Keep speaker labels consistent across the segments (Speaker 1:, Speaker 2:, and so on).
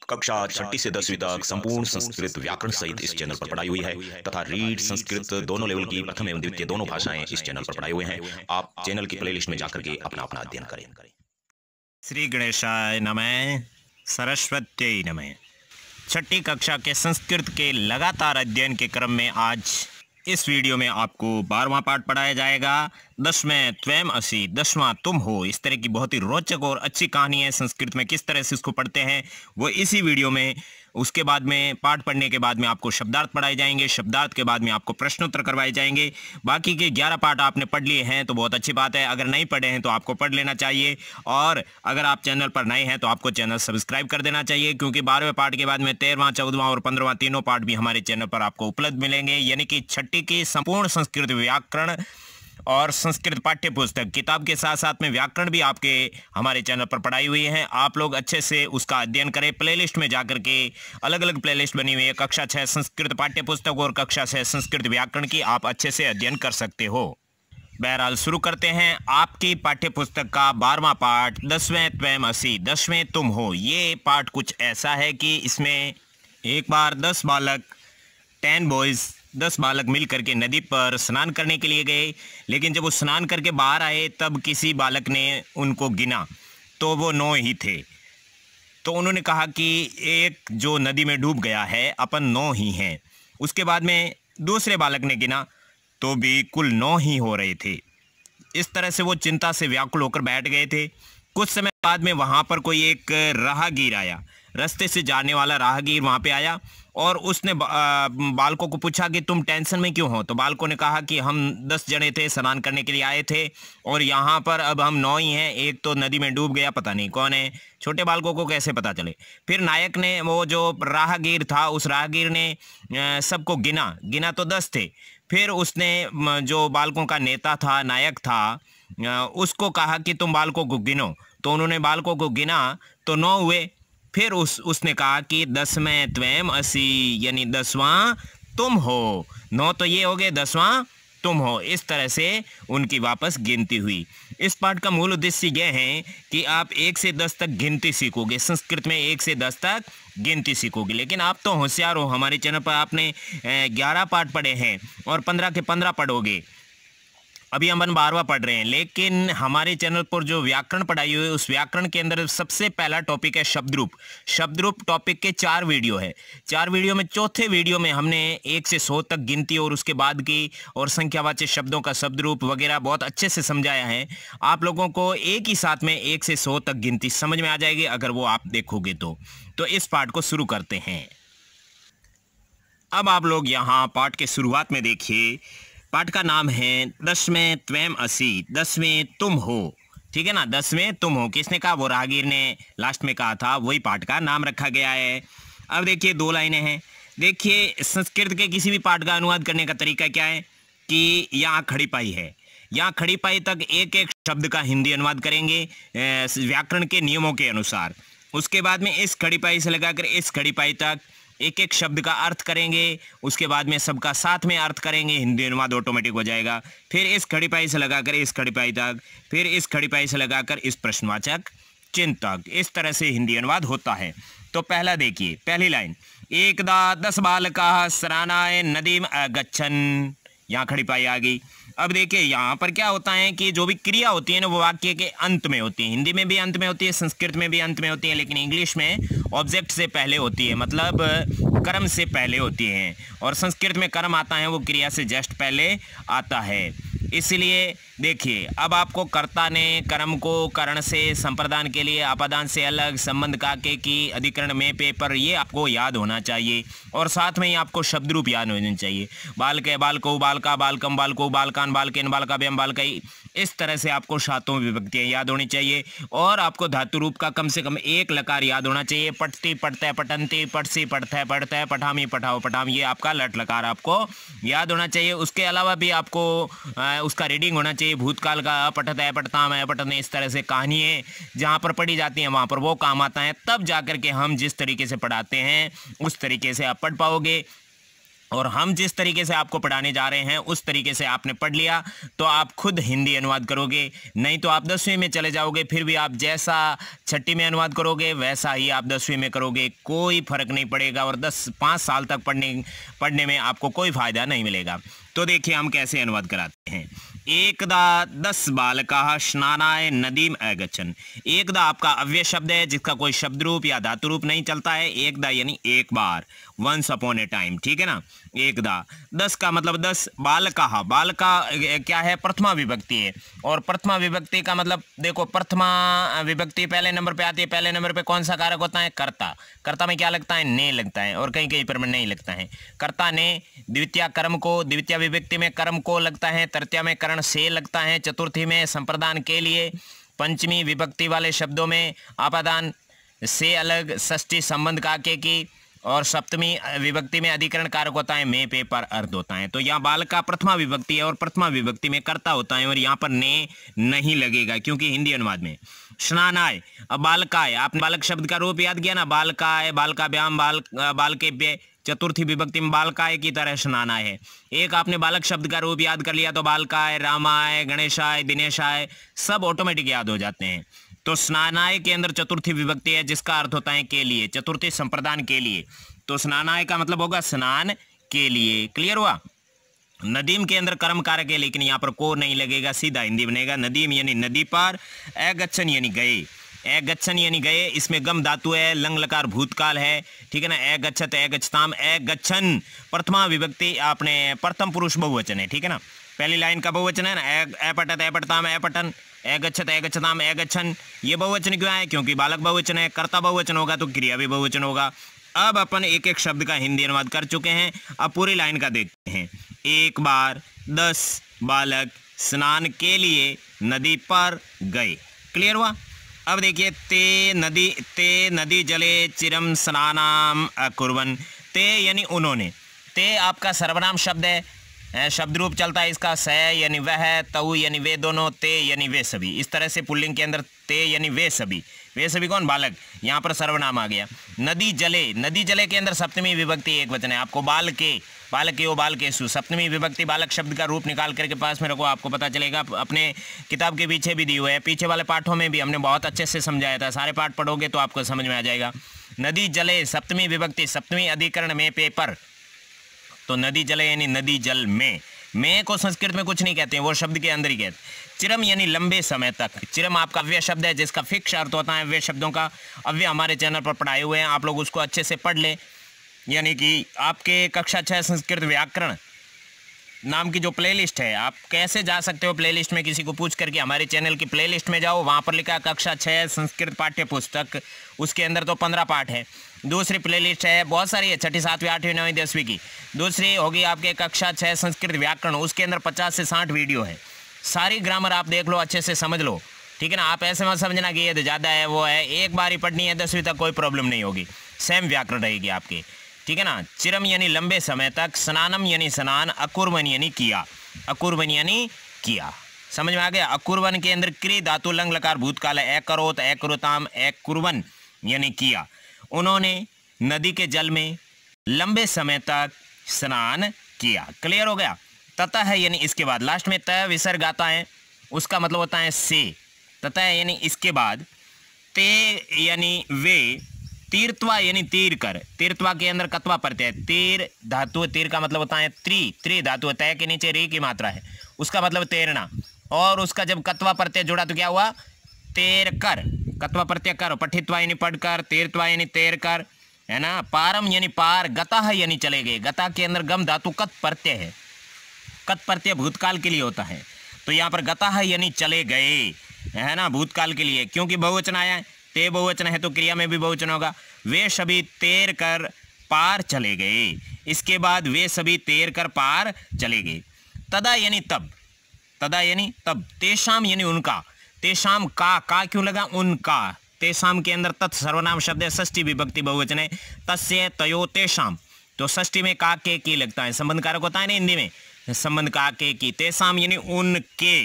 Speaker 1: कक्षा 6ठी से 10वीं तक संपूर्ण संस्कृत व्याकरण सहित इस चैनल पर पढ़ाई हुई है तथा रीड संस्कृत दोनों लेवल की प्रथम एवं द्वितीय दोनों भाषाएं इस चैनल पर पढ़ाई हुए हैं। आप चैनल की प्लेलिस्ट में जाकर के अपना अपना अध्ययन करें।
Speaker 2: श्री गणेशाय नमः, सरस्वत्यै नमः। छठी कक्षा के संस्कृत के लगातार अध्ययन के क्रम में आज इस वीडियो में आपको 12वां पाठ पढ़ाया जाएगा। 10वें त्वयम् असि, 10वां तुम हो। इस तरह की बहुत ही रोचक और अच्छी कहानी है। संस्कृत में किस तरह से इसको पढ़ते हैं वो इसी वीडियो में। उसके बाद में पाठ पढ़ने के बाद में आपको शब्दार्थ पढ़ाए जाएंगे, शब्दार्थ के बाद में आपको प्रश्नोत्तर करवाए जाएंगे। बाकी के 11 पाठ आपने पढ़ लिए हैं तो बहुत अच्छी बात है। अगर नहीं पढ़े हैं तो आपको पढ़ लेना चाहिए, और अगर आप चैनल पर नए हैं तो आपको चैनल सब्सक्राइब कर देना चाहिए, क्योंकि 12वें पाठ के बाद में 13वां, 14वां और 15वां तीनों पाठ भी हमारे चैनल पर आपको उपलब्ध मिलेंगे। यानी कि छठी की संपूर्ण संस्कृत व्याकरण और संस्कृत पाठ्य पुस्तक किताब के साथ साथ में व्याकरण भी आपके हमारे चैनल पर पढ़ाई हुई है। आप लोग अच्छे से उसका अध्ययन करें। प्लेलिस्ट में जाकर के अलग अलग प्लेलिस्ट बनी हुई है। कक्षा 6 संस्कृत पाठ्य पुस्तक और कक्षा 6 संस्कृत व्याकरण की आप अच्छे से अध्ययन कर सकते हो। बहरहाल शुरू करते हैं आपकी पाठ्य पुस्तक का 12वां पाठ, 10वें त्वयम् असि, 10वें तुम हो। ये पाठ कुछ ऐसा है कि इसमें एक बार 10 बालक 10 बालक मिल करके नदी पर स्नान करने के लिए गए, लेकिन जब वो स्नान करके बाहर आए तब किसी बालक ने उनको गिना तो वो 9 ही थे। तो उन्होंने कहा कि एक जो नदी में डूब गया है, अपन 9 ही हैं। उसके बाद में दूसरे बालक ने गिना तो भी कुल 9 ही हो रहे थे। इस तरह से वो चिंता से व्याकुल होकर बैठ गए थे। कुछ समय बाद में वहाँ पर कोई एक राहगीर आया, रास्ते से जाने वाला राहगीर वहाँ पे आया, और उसने बालकों को पूछा कि तुम टेंशन में क्यों हो। तो बालकों ने कहा कि हम 10 जने थे, स्नान करने के लिए आए थे, और यहाँ पर अब हम 9 ही हैं। एक तो नदी में डूब गया, पता नहीं कौन है। छोटे बालकों को कैसे पता चले। फिर नायक ने, वो जो राहगीर था, उस राहगीर ने सबको गिना तो 10 थे। फिर उसने जो बालकों का नेता था, नायक था, उसको कहा कि तुम बालकों को गिनो। तो उन्होंने बालकों को गिना तो 9 हुए। फिर उसने कहा कि 10वें त्वयम् असि, यानी 10वां तुम हो। 9 तो ये हो गए, 10वां तुम हो। इस तरह से उनकी वापस गिनती हुई। इस पाठ का मूल उद्देश्य यह है कि आप 1 से 10 तक गिनती सीखोगे। संस्कृत में 1 से 10 तक गिनती सीखोगे। लेकिन आप तो होशियार हो, हमारे चैनल पर आपने 11 पाठ पढ़े हैं और 15 के 15 पढ़ोगे। अभी हम 12वां पढ़ रहे हैं, लेकिन हमारे चैनल पर जो व्याकरण पढ़ाई हुई है, उस व्याकरण के अंदर सबसे पहला टॉपिक है शब्दरूप। शब्दरूप टॉपिक के 4 वीडियो है। 4 वीडियो में चौथे वीडियो में हमने 1 से 100 तक गिनती और उसके बाद की और संख्यावाचक शब्दों का शब्दरूप वगैरह बहुत अच्छे से समझाया है। आप लोगों को एक ही साथ में 1 से 100 तक गिनती समझ में आ जाएगी अगर वो आप देखोगे तो इस पाठ को शुरू करते हैं। अब आप लोग यहाँ पाठ के शुरुआत में देखिए। पाठ का नाम है 10वें त्वयम् असि, 10वें तुम हो। ठीक है ना, 10वें तुम हो। किसने कहा? वो राहगीर ने लास्ट में कहा था, वही पाठ का नाम रखा गया है। अब देखिए 2 लाइनें हैं। देखिए संस्कृत के किसी भी पाठ का अनुवाद करने का तरीका क्या है कि यहाँ खड़ी पाई है, यहाँ खड़ी पाई तक एक एक शब्द का हिंदी अनुवाद करेंगे व्याकरण के नियमों के अनुसार। उसके बाद में इस खड़ी पाई से लगाकर इस खड़ी पाई तक एक एक शब्द का अर्थ करेंगे। उसके बाद में सबका साथ में अर्थ करेंगे, हिंदी अनुवाद ऑटोमेटिक हो जाएगा। फिर इस खड़ी पाई से लगाकर इस खड़ी पाई तक, फिर इस खड़ी पाई से लगाकर इस प्रश्नवाचक चिन्ह तक। इस तरह से हिंदी अनुवाद होता है। तो पहला देखिए, पहली लाइन, एकदा 10 बालकाः स्नानाय नदीम अगच्छन्। यहाँ खड़ी पाई आ गई। अब देखिए यहाँ पर क्या होता है कि जो भी क्रिया होती है ना, वो वाक्य के अंत में होती है। हिंदी में भी अंत में होती है, संस्कृत में भी अंत में होती है, लेकिन इंग्लिश में ऑब्जेक्ट से पहले होती है, मतलब कर्म से पहले होती है। और संस्कृत में कर्म आता है, वो क्रिया से जस्ट पहले आता है। इसलिए देखिए, अब आपको कर्ता ने कर्म को करण से संप्रदान के लिए अपादान से अलग संबंध काके की अधिकरण में पेपर, ये आपको याद होना चाहिए। और साथ में ही आपको शब्द रूप याद होने चाहिए। बालके, बालको, बालका, बालकम, बालको, बालकान, बालकेन, बालकाभ्याम, बालकई। इस तरह से आपको 7 विभक्तियाँ याद होनी चाहिए। और आपको धातु रूप का कम से कम 1 लकार याद होना चाहिए। पठती, पढ़ते, पठंती, पठसी, पढ़ते, पढ़ते, पठामी, पठाओ, पठाम, ये आपका लट लकार आपको याद होना चाहिए। उसके अलावा भी आपको उसका रीडिंग होना चाहिए। भूतकाल का पठता है, पठताम है, पठने, इस तरह से कहानियाँ जहाँ पर पढ़ी जाती हैं वहाँ पर वो काम आता है। तब जाकर के हम जिस तरीके से पढ़ाते हैं उस तरीके से आप पढ़ पाओगे। और हम जिस तरीके से आपको पढ़ाने जा रहे हैं उस तरीके से आपने पढ़ लिया तो आप खुद हिंदी अनुवाद करोगे, नहीं तो आप 10वीं में चले जाओगे, फिर भी आप जैसा छठी में अनुवाद करोगे वैसा ही आप 10वीं में करोगे, कोई फर्क नहीं पड़ेगा और 5 साल तक पढ़ने में आपको कोई फायदा नहीं मिलेगा। तो देखिए हम कैसे अनुवाद कराते हैं। एकदा 10 बालकाः स्नानाय नदीम अगच्छन्। एकदा आपका अव्यय शब्द है जिसका कोई शब्द रूप या धातु रूप नहीं चलता है। एकदा यानी एक बार, वंस अपॉन ए टाइम, ठीक है ना। एकदा 10 का मतलब 10, बालकाः, बालका क्या है, प्रथमा विभक्ति है, और प्रथमा विभक्ति का मतलब देखो प्रथमा विभक्ति पहले नंबर पे आती है। पहले नंबर पे कौन सा कारक होता है, कर्ता। कर्ता में क्या लगता है, ने लगता है, और कहीं कहीं पर नहीं लगता है। कर्ता ने, द्वितीय कर्म को, द्वितीय विभक्ति में कर्म को लगता है, तृतीय में कर्ण से लगता है, चतुर्थी में संप्रदान के लिए, पंचमी विभक्ति वाले शब्दों में आपादान से अलग, षष्ठी संबंध का के की, और सप्तमी विभक्ति में अधिकरण कारक होता है, में पे पर अर्थ होता है। तो यहाँ बाल का प्रथमा विभक्ति है और प्रथमा विभक्ति में कर्ता होता है और यहाँ पर ने नहीं लगेगा क्योंकि हिंदी अनुवाद में। स्नानाय, अब बालकाय, आपने बालक शब्द का रूप याद किया ना, बालकाय, बालकाभ्याम, बालकेभ्य, चतुर्थी विभक्ति में बालकाय की तरह स्नानाय है। एक आपने बालक शब्द का रूप याद कर लिया तो बालकाय, रामाय, गणेशाय, दिनेशाय सब ऑटोमेटिक याद हो जाते हैं। तो स्नानाय के अंदर चतुर्थी विभक्ति है जिसका अर्थ होता है के लिए, चतुर्थी संप्रदान के लिए। तो स्नानाय का मतलब होगा स्नान के लिए। क्लियर हुआ। नदीम के अंदर कर्म कारक है लेकिन यहाँ पर को नहीं लगेगा, सीधा हिंदी बनेगा। नदीम यानी नदी पार, अगच्छन् यानी गए, अगच्छन् यानी गए, इसमें गम धातु है, लंग लकार भूतकाल है, ठीक है ना। अगच्छत्, अगच्छताम, अगच्छन् प्रथमा विभक्ति आपने प्रथम पुरुष बहुवचन है, ठीक है ना। पहली लाइन का बहुवचन है ना, अपठत, अपठताम, अपठन, अगच्छत्, अगच्छताम, अगच्छन्। ये बहुवचन क्यों है, क्योंकि बालक बहुवचन है। कर्ता बहुवचन होगा तो क्रिया भी बहुवचन होगा। अब अपन एक एक शब्द का हिंदी अनुवाद कर चुके हैं, अब पूरी लाइन का देखते हैं। एक बार 10 बालक स्नान के लिए नदी पर गए। क्लियर हुआ। अब देखिए, ते नदी जले चिरम स्नानाम अकुर्वन्। ते यानी उन्होंने, ते आपका सर्वनाम शब्द है, शब्द रूप चलता है इसका, स यानी वह, तऊ यानी वे दोनों, ते यानी वे सभी। इस तरह से पुल्लिंग के अंदर ते यानी वे सभी, वे सभी कौन, बालक, यहाँ पर सर्वनाम आ गया। नदी जले, नदी जले के अंदर सप्तमी विभक्ति एक वचन है। आपको बाल के, बालक के, ओ बाल के सु, सप्तमी विभक्ति बालक शब्द का रूप निकाल करके पास में रखो, आपको पता चलेगा। अपने किताब के पीछे भी दी हुए है, पीछे वाले पाठों में भी हमने बहुत अच्छे से समझाया था, सारे पाठ पढ़ोगे तो आपको समझ में आ जाएगा। नदी जले सप्तमी विभक्ति, सप्तमी अधिकरण में पेपर, तो नदी जले यानी नदी जल में को संस्कृत में कुछ नहीं कहते हैं, वो शब्द के अंदर ही कहते। चिरम यानी लंबे समय तक, चिरम आपका अव्यय शब्द है जिसका फिक्स अर्थ होता है। अव्यय शब्दों का अव्यय हमारे चैनल पर पढ़ाए हुए हैं, आप लोग उसको अच्छे से पढ़ लें। यानी कि आपके कक्षा 6 संस्कृत व्याकरण नाम की जो प्लेलिस्ट है, आप कैसे जा सकते हो प्लेलिस्ट में, किसी को पूछ करके हमारे चैनल की प्लेलिस्ट में जाओ, वहाँ पर लिखा कक्षा 6 संस्कृत पाठ्य पुस्तक, उसके अंदर तो 15 पाठ है। दूसरी प्लेलिस्ट है, बहुत सारी है, 6ठी 7वीं 8वीं 9वीं 10वीं की। दूसरी होगी आपके कक्षा 6 संस्कृत व्याकरण, उसके अंदर 50 से 60 वीडियो है। सारी ग्रामर आप देख लो, अच्छे से समझ लो, ठीक है ना। आप ऐसे मत समझना कि ये ज़्यादा है वो है, एक बार ही पढ़नी है, 10वीं तक कोई प्रॉब्लम नहीं होगी, सेम व्याकरण रहेगी आपकी, ठीक है ना। चिरम यानी लंबे समय तक, स्नानम यानी स्नान, अकुर्वन यानी किया, अकुर्वन यानी किया, समझ में आ गया। अकुर्वन के अंदर क्रि धातु लंग लकार भूतकाल है, अकरोत, अकुरुताम, अकुर्वन यानी किया। उन्होंने नदी के जल में लंबे समय तक स्नान किया। क्लियर हो गया। ततः है यानी इसके बाद, लास्ट में त विसर्ग आता है, उसका मतलब होता है से। ततः यानी इसके बाद, ते यानी वे, तीर्थवा यानी तीर कर, तीर्थवा के अंदर कत्वा प्रत्यय, तीर धातु, तीर का मतलब होता है त्रि धातु, तय के नीचे री की मात्रा है, उसका मतलब तैरना, और उसका जब कत्वा प्रत्यय जुड़ा तो क्या हुआ, तैर कर, कत्वा प्रत्यय कर, पठित्वा यानी पढ़कर, तीर्थवा यानी तैर कर, है ना। पारम यानी पार, गता यानी चले गए, गता के अंदर गम धातु कत प्रत्यय है, कत प्रत्यय भूतकाल के लिए होता है, तो यहाँ पर गता यानी चले गए, है ना, भूतकाल के लिए, क्योंकि बहुवचन आया है, ते बहुवचन है तो क्रिया में भी बहुवचन होगा। वे सभी तैर कर पार चले गए, इसके बाद वे सभी तैर कर पार चले गए। तदा यानी तब, तदा यानी तब, तेषाम यानी उनका, तेषाम का क्यों लगा, उनका, तेषाम के अंदर तत् सर्वनाम शब्द है, षष्ठी विभक्ति बहुवचन है, तस्य तयो तेषाम, तो षष्ठी में का के की लगता है, संबंध कारक होता है ना हिंदी में, संबंध का के की। तेषाम यानी उनके,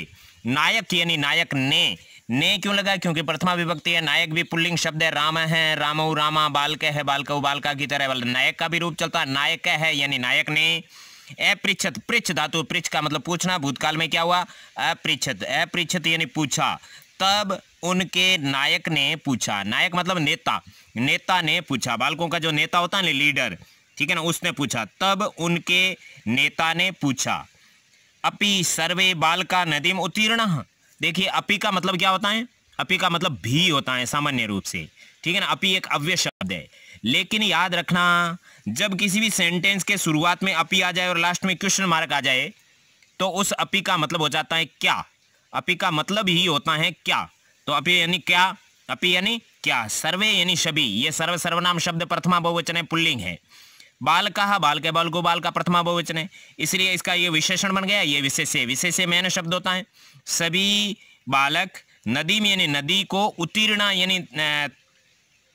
Speaker 2: नायक यानी नायक ने, ने क्यों लगा? क्योंकि प्रथमा विभक्ति है। नायक भी पुल्लिंग शब्द है। राम है, रामऊ रामा, बालक है, बालकऊ बालका की तरह नायक का भी रूप चलता है। नायक है यानी नायक ने। अपृच्छत, पृच्छ धातु, पृच्छ का मतलब पूछना। भूतकाल में क्या हुआ? अपृच्छत, अपृच्छत यानी पूछा। तब उनके नायक ने पूछा। नायक मतलब नेता, नेता ने पूछा। बालकों का जो नेता होता है ना, लीडर, ठीक है ना, उसने पूछा। तब उनके नेता ने पूछा। अपि सर्वे बालका नदीम उत्तीर्ण। देखिए अपि का मतलब क्या होता है? अपि का मतलब भी होता है सामान्य रूप से, ठीक है ना। अपि एक अव्यय शब्द है, लेकिन याद रखना जब किसी भी सेंटेंस के शुरुआत में अपि आ जाए और लास्ट में क्वेश्चन मार्क आ जाए तो उस अपि का मतलब हो जाता है क्या। अपि का मतलब ही होता है क्या। तो अपि यानी क्या, अपि यानी क्या। सर्वे यानी सभी, ये सर्व सर्वनाम शब्द प्रथमा बहुवचन है, पुल्लिंग है। बालका, बालक, बालको, बालका प्रथमा बहुवचन है, इसलिए इसका ये विशेषण बन गया। ये विशेष्य, विशेष्य में शब्द होता है। सभी बालक, नदी में यानी नदी को, उत्तीर्ण यानी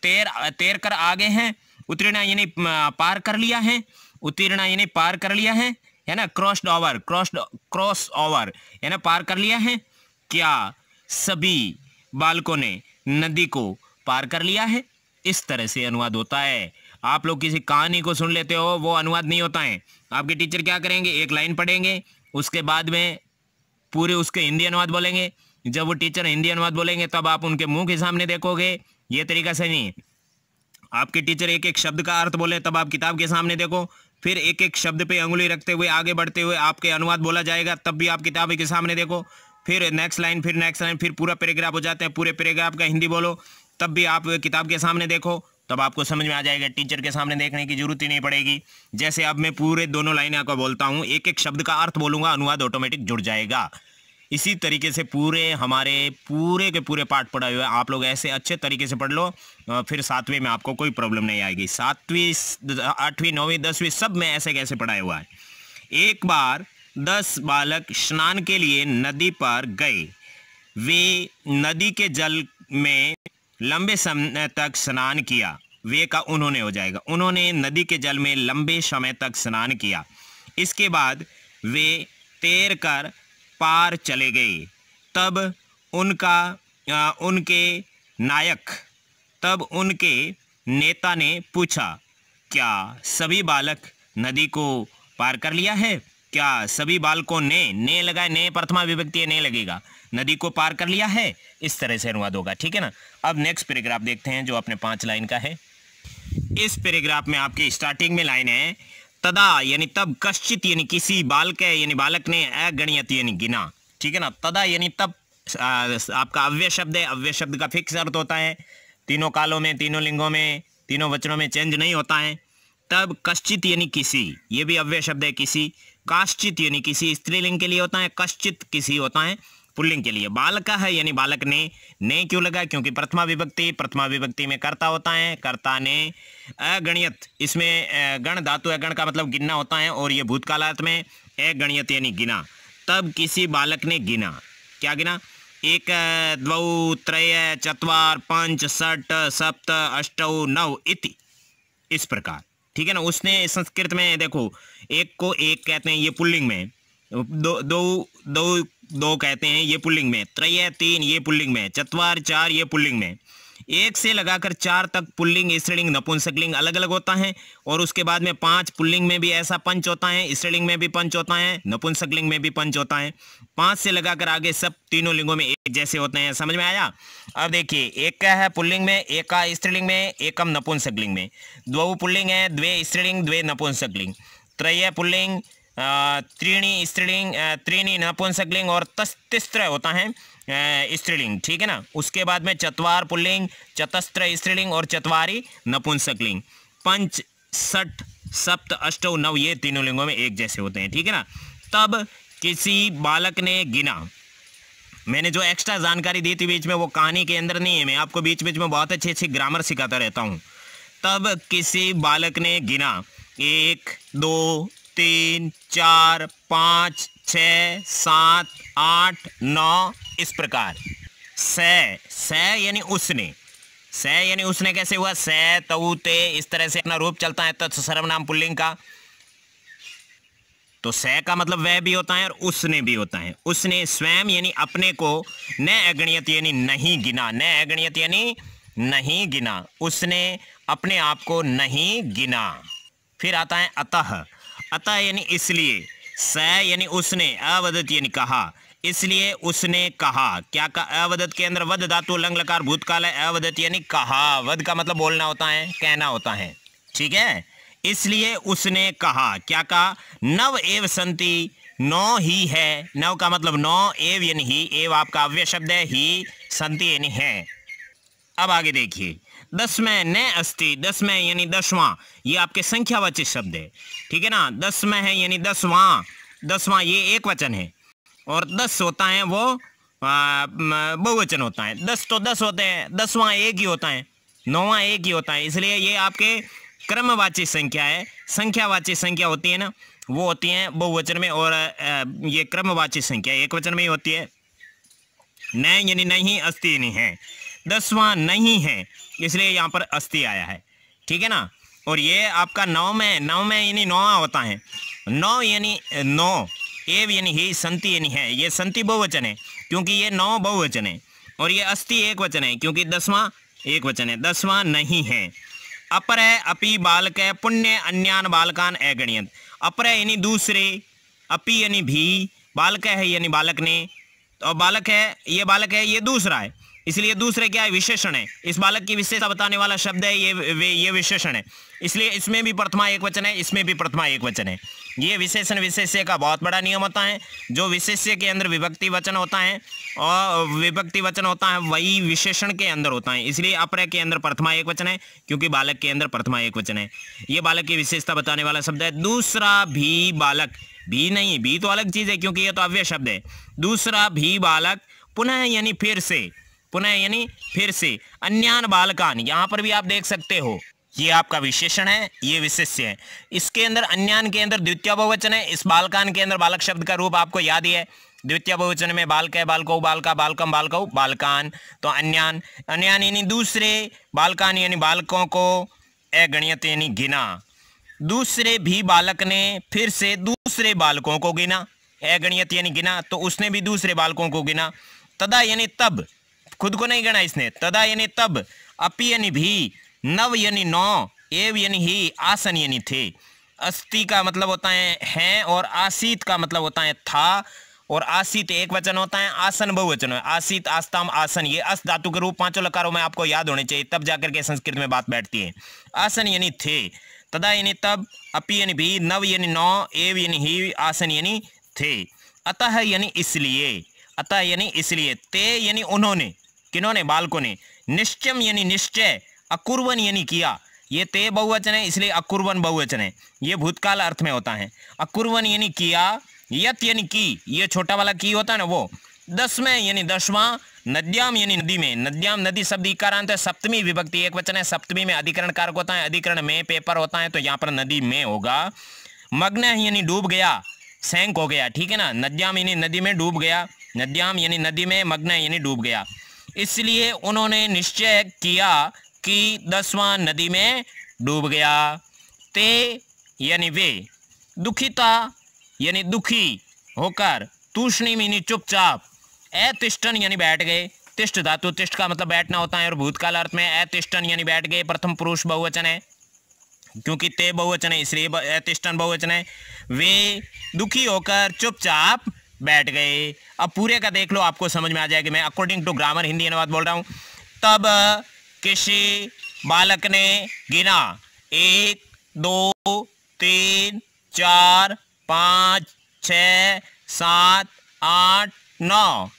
Speaker 2: तैर कर आगे हैं। उत्तीर्ण यानी पार कर लिया है। उत्तीर्ण यानी पार कर लिया है ना। क्रॉस्ड ओवर, क्रॉस ओवर यानी पार कर लिया है। क्या सभी बालकों ने नदी को पार कर लिया है? इस तरह से अनुवाद होता है। आप लोग किसी कहानी को सुन लेते हो, वो अनुवाद नहीं होता है। आपके टीचर क्या करेंगे, एक लाइन पढ़ेंगे, उसके बाद में पूरे उसके हिंदी अनुवाद बोलेंगे। जब वो टीचर हिंदी अनुवाद बोलेंगे तब आप उनके मुंह के सामने देखोगे। ये तरीका सही नहीं है। आपके टीचर एक एक शब्द का अर्थ बोले तब आप किताब के सामने देखो, फिर एक एक शब्द पे अंगुली रखते हुए आगे बढ़ते हुए आपके अनुवाद बोला जाएगा, तब भी आप किताब के सामने देखो। फिर नेक्स्ट लाइन, फिर नेक्स्ट लाइन, फिर पूरा पैराग्राफ हो जाता है। पूरे पैराग्राफ का हिंदी बोलो, तब भी आप किताब के सामने देखो, तब आपको समझ में आ जाएगा। टीचर के सामने देखने की जरूरत ही नहीं पड़ेगी। जैसे अब मैं पूरे दोनों लाइनें को बोलता हूँ, एक एक शब्द का अर्थ बोलूंगा, अनुवाद ऑटोमेटिक जुड़ जाएगा। इसी तरीके से पूरे हमारे पूरे के पूरे पाठ पढ़ाए हुए आप लोग ऐसे अच्छे तरीके से पढ़ लो, फिर 7वीं में आपको कोई प्रॉब्लम नहीं आएगी। 7वीं, 8वीं, 9वीं, 10वीं सब में ऐसे कैसे पढ़ाया हुआ है। एक बार 10 बालक स्नान के लिए नदी पर गए। वे नदी के जल में लंबे समय तक स्नान किया। वे का उन्होंने हो जाएगा। उन्होंने नदी के जल में लंबे समय तक स्नान किया। इसके बाद वे तैर कर पार चले गए। तब उनके नेता ने पूछा, क्या सभी बालक नदी को पार कर लिया है? क्या सभी बालकों ने लगाए, ने प्रथमा विभक्ति ने लगेगा, नदी को पार कर लिया है। इस तरह से अनुवाद होगा, ठीक है ना। अब नेक्स्ट पैराग्राफ देखते हैं जो अपने 5 लाइन का है। इस पैराग्राफ में आपकी स्टार्टिंग में लाइन है तदा यानी तब, कश्चित यानी किसी, बालक यानी बालक ने, अगणित यानी गिना, ठीक है ना। तदा यानी तब आपका अव्यय शब्द है। अव्यय शब्द का फिक्स अर्थ होता है, तीनों कालों में, तीनों लिंगों में, तीनों वचनों में चेंज नहीं होता है। तब कश्चित यानी किसी, ये भी अव्यय शब्द है, किसी। काश्चित यानी किसी स्त्रीलिंग के लिए होता है, कश्चित किसी होता है पुल्लिंग के लिए। बालका है यानी बालक ने क्यों लगा? क्योंकि प्रथमा विभक्ति में कर्ता होता है। कर्ता ने। अगणित, इसमें गण धातु है, गण का मतलब गिनना होता है, और ये भूतकालार्थ में अगणित यानी गिना। तब किसी बालक ने गिना। क्या गिना? 1 2 3 4 5 6 7 8 9 इति, इस प्रकार, ठीक है ना। उसने संस्कृत में देखो, एक को एक कहते हैं, ये पुल्लिंग में। दो कहते हैं, ये पुल्लिंग में। 3 3 ये पुल्लिंग में। 4 4 ये पुल्लिंग में। 1 से लगाकर 4 तक पुल्लिंग, स्त्रीलिंग, नपुंसकलिंग अलग अलग होता है। और उसके बाद में 5 पुल्लिंग में भी ऐसा पंच होता है, स्त्रीलिंग में भी पंच होता है, नपुंसकलिंग में भी पंच होता है। 5 से लगाकर आगे सब तीनों लिंगों में एक जैसे होते हैं। समझ में आया? अब देखिए, एक का है पुल्लिंग में, एक का स्त्रीलिंग में, एकम नपुंसकलिंग में। 2 पुल्लिंग है, 2 स्त्रीलिंग, 2 नपुंसकलिंग। 3 पुल्लिंग, 3 स्त्रीलिंग, 3 नपुंसकलिंग, और तिस्त्र होता है स्त्रीलिंग, ठीक है ना। उसके बाद में 4 पुल्लिंग, चतस्त्र स्त्रीलिंग, और 4 नपुंसकलिंग। 5 6 7 8 9 ये तीनों लिंगों में एक जैसे होते हैं, ठीक है ना। तब किसी बालक ने गिना। मैंने जो एक्स्ट्रा जानकारी दी थी बीच में, वो कहानी के अंदर नहीं है। मैं आपको बीच बीच में बहुत अच्छी ग्रामर सिखाता रहता हूँ। तब किसी बालक ने गिना 1 2 3 4 5 6 7 8 9 इस प्रकार। से यानी उसने, से यानी उसने कैसे हुआ? से तऊ ते, इस तरह से अपना रूप चलता है। तत् सर्वनाम पुल्लिंग का तो स का मतलब वह भी होता है और उसने भी होता है। उसने स्वयं यानी अपने को न अगणित यानी नहीं गिना, न अगणित यानी नहीं गिना, उसने अपने आप को नहीं गिना। फिर आता है अतः, अतः यानी इसलिए, स यानी उसने, अवदत यानी कहा, इसलिए उसने कहा। क्या का अवदत के अंदर वद धातु लंग लकार भूतकाल है, अवदत यानी कहा, वद का मतलब बोलना होता है, कहना होता है, ठीक है। इसलिए उसने कहा, क्या कहा, नव एव संति, नौ ही है, नव का मतलब नौ, एव यानी ही, एव आपका अव्यय शब्द है, ही संति यानी है। अब आगे देखिए, 10 में न अस्ति, 10 में यानी 10वां, ये आपके संख्यावाची शब्द है, ठीक है ना। 10 में है यानी 10वां, 10वां ये एक वचन है, और 10 होता है वो बहुवचन होता है। 10 तो 10 होते हैं, 10वां एक ही होता है, 9वां एक ही होता है, इसलिए ये आपके क्रमवाची संख्या है। संख्यावाची संख्या होती है ना, वो होती है बहुवचन में, और ये क्रमवाची संख्या एक वचन में ही होती है। न यानी नहीं, अस्ति यानी है, 10वां नहीं है, इसलिए यहाँ पर अस्ति आया है, ठीक है ना। और ये आपका 9 में, 9 में यानी 9वां होता है, 9 यानी 9, एव यानी ही, संति यानी है, ये संति बहुवचन है क्योंकि ये 9 बहुवचन है, और ये अस्ति एक वचन है क्योंकि 10वां एक वचन है, 10वां नहीं है। अपर है, अपि बालक है, पुण्य अन्यान बालकान अगणियत, अपर यानी दूसरे, अपि यानी भी, बालक है यानी बालक ने, और बालक है, ये दूसरा है, इसलिए दूसरे क्या है, विशेषण है, इस बालक की विशेषता बताने वाला शब्द है ये विशेषण है, इसलिए इसमें भी प्रथमा एक वचन है, इसमें भी प्रथमा एक वचन है। ये विशेषण विशेष्य का बहुत बड़ा नियम होता है, जो विशेष्य के अंदर विभक्ति वचन होता है और विभक्ति वचन होता है वही विशेषण के अंदर होता है, इसलिए अपर के अंदर प्रथमा एक वचन है क्योंकि बालक के अंदर प्रथमा एक वचन है। ये बालक की विशेषता बताने वाला शब्द है। दूसरा भी बालक, भी नहीं, भी तो अलग चीज है क्योंकि ये तो अव्यय शब्द है। दूसरा भी बालक, पुनः यानी फिर से, पुनः यानी फिर से, अन्यान बालकान, यहां पर भी आप देख सकते हो ये आपका विशेषण है, ये विशेष्य है। इसके अंदर अन्यान के अंदर द्वितीय बहुवचन है, इस बालकान के अंदर बालक शब्द का रूप आपको याद ही है, द्वितीय बहुवचन में बालक है, बालको बालका, बालकम बालकौ बालकान, तो अन्यान, अन्यान यानी दूसरे, बालकान यानी बालकों को, अगणित यानी गिना। दूसरे भी बालक ने फिर से दूसरे बालकों को गिना, अगणित यानी गिना, तो उसने भी दूसरे बालकों को गिना। तदा यानी तब, खुद को नहीं गिना इसने, तदा यानी तब, अपि यानी भी, नव यानी 9, एव यानी ही, आसन यानी थे। अस्ति का मतलब होता है और आसीत का मतलब होता है था, और आसीत एक वचन होता है, आसन बहुवचन है, आसीत, आस्ताम, आसन, ये अस धातु के रूप 5 लकारों में आपको याद होने चाहिए, तब जाकर के संस्कृत में बात बैठती है। आसन यानी थे, तदा यानी तब, अपि यानी भी, नव यानी 9, एव यानी ही, आसन यानी थे। अतः यानी इसलिए, अतः यानी इसलिए, ते यानी उन्होंने, किन्होंने, बालकों ने, निश्चयम यानी निश्चय, अकुर्वन यानी किया, ये ते बहुवचन है इसलिए अकुर्वन बहुवचन है, ये भूतकाल अर्थ में होता है। अकुर्वन यानी किया, यत यानी की, ये छोटा वाला की होता है ना वो। 10 में यानी 10वां, नद्याम यानी नदी में, नद्याम नदी शब्द इकारांत है, सप्तमी विभक्ति एक वचन है, सप्तमी में अधिकरण कारक होता है, अधिकरण में पेपर होता है, तो यहाँ पर नदी में होगा। मग्न यानी डूब गया, सैंक हो गया, ठीक है ना। नद्याम यानी नदी में डूब गया, नद्याम यानी नदी में, मग्न यानी डूब गया। इसलिए उन्होंने निश्चय किया कि 10वां नदी में डूब गया। ते यानी वे, दुखिता यानी दुखी होकर, तूष्णीम यानी चुपचाप, अतिष्ठन यानी बैठ गए, तिष्ठ धातु, तिष्ठ का मतलब बैठना होता है और भूतकाल अर्थ में अतिष्ठन यानी बैठ गए, प्रथम पुरुष बहुवचन है क्योंकि ते बहुवचन है इसलिए अतिष्ठन बहुवचन है। वे दुखी होकर चुपचाप बैठ गए। अब पूरे का देख लो, आपको समझ में आ जाएगा, मैं अकॉर्डिंग टू ग्रामर हिंदी अनुवाद बोल रहा हूं। तब किसी बालक ने गिना, 1 2 3 4 5 6 7 8 9,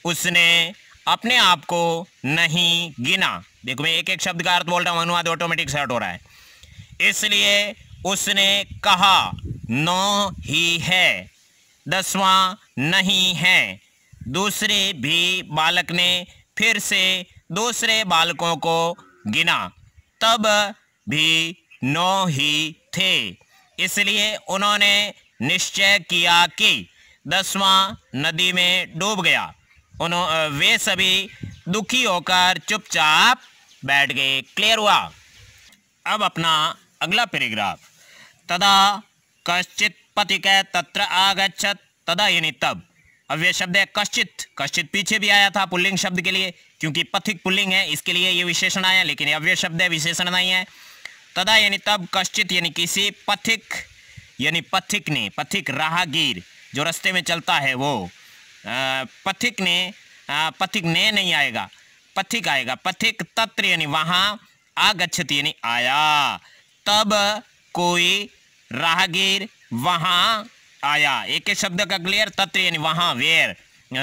Speaker 2: उसने अपने आप को नहीं गिना। देखो मैं एक एक शब्द का अर्थ बोल रहा हूं, अनुवाद ऑटोमेटिक सेट हो रहा है। इसलिए उसने कहा 9 ही है, 10वां नहीं है। दूसरे भी बालक ने फिर से दूसरे बालकों को गिना, तब भी 9 ही थे। इसलिए उन्होंने निश्चय किया कि 10वां नदी में डूब गया। वे सभी दुखी होकर चुपचाप बैठ गए। क्लियर हुआ? अब अपना अगला पैराग्राफ, तदा कश्चित पथिक है तत्र आगच्छत, तदा यानी तब। अव्यय शब्द है कश्चित, कश्चित पीछे भी आया था पुल्लिंग शब्द के लिए, क्योंकि पथिक पुल्लिंग है इसके लिए ये विशेषण आया, लेकिन ये अव्यय शब्द है, विशेषण नहीं है। तदा यानी तब, कश्चित यानी किसी, पथिक यानी पथिक ने, पथिक राहगीर जो रास्ते में चलता है वो, पथिक ने नहीं आएगा, पथिक आएगा। पथिक तत्र यानी वहाँ, आगच्छत यानी आया, तब कोई राहगीर वहाँ आया। एक एक शब्द का क्लियर। तत्र यानी वहाँ, वेयर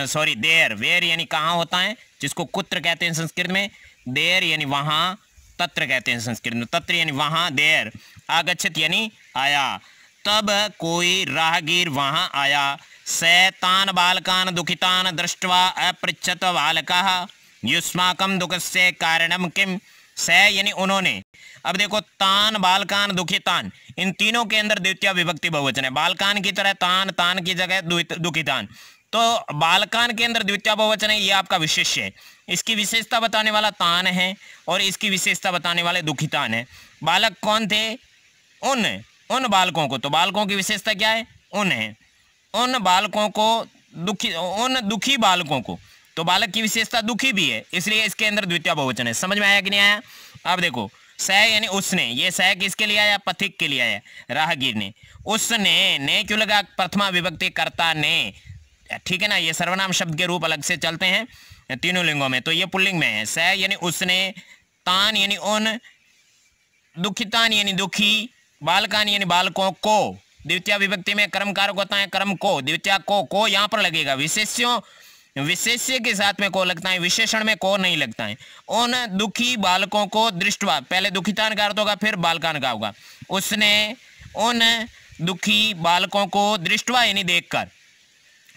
Speaker 2: सॉरी देर, वेयर यानी कहाँ होता है, जिसको कुत्र कहते हैं संस्कृत में, देर यानी वहाँ, तत्र कहते हैं संस्कृत में। तत्र यानी वहाँ, देर। आगच्छत यानी आया, तब कोई राहगीर वहाँ आया। सैतान बालकान दुखितान दृष्ट्वा अपृच्छत बालकः युष्माकं दुःखस्य कारणम किम। स यानी उन्होंने। अब देखो, तान बालकान दुखितान, इन तीनों के अंदर द्वितीय विभक्ति बहुवचन है। बालकान की तरह तान, तान की जगह दुखितान, तो बालकान के अंदर द्वितीय बहुवचन है, ये आपका विशेष्य है। इसकी विशेषता बताने वाला तान है और इसकी विशेषता बताने वाले दुखितान है। बालक कौन थे? उन बालकों को, तो बालकों की विशेषता क्या है? उन है। उन बालकों को उन दुखी बालकों को, तो बालक की विशेषता दुखी भी है, इसलिए इसके अंदर द्वितीय बहुवचन है। समझ में आया कि नहीं आया? अब देखो, स यानी उसने, ये स किसके लिए आया? पथिक के लिए आया, राहगीर ने। उसने, ने क्यों लगा? प्रथमा विभक्ति कर्ता ने, ठीक है ना। ये सर्वनाम शब्द के रूप अलग से चलते हैं तीनों लिंगों में, तो ये पुल्लिंग में है। स यानी उसने, तान यानी उन, दुखितान यानी दुखी, बालकान यानी बालकों को। द्वितीय विभक्ति में कर्म कारक होता है, कर्म को, द्वितीय को यहाँ पर लगेगा। विशेष्य के साथ में को लगता है, विशेषण में को नहीं लगता है। उन दुखी बालकों को दृष्टवा, पहले दुखितान का अर्थ होगा फिर बालकान का होगा। उसने उन दुखी बालकों को दृष्टवा यानी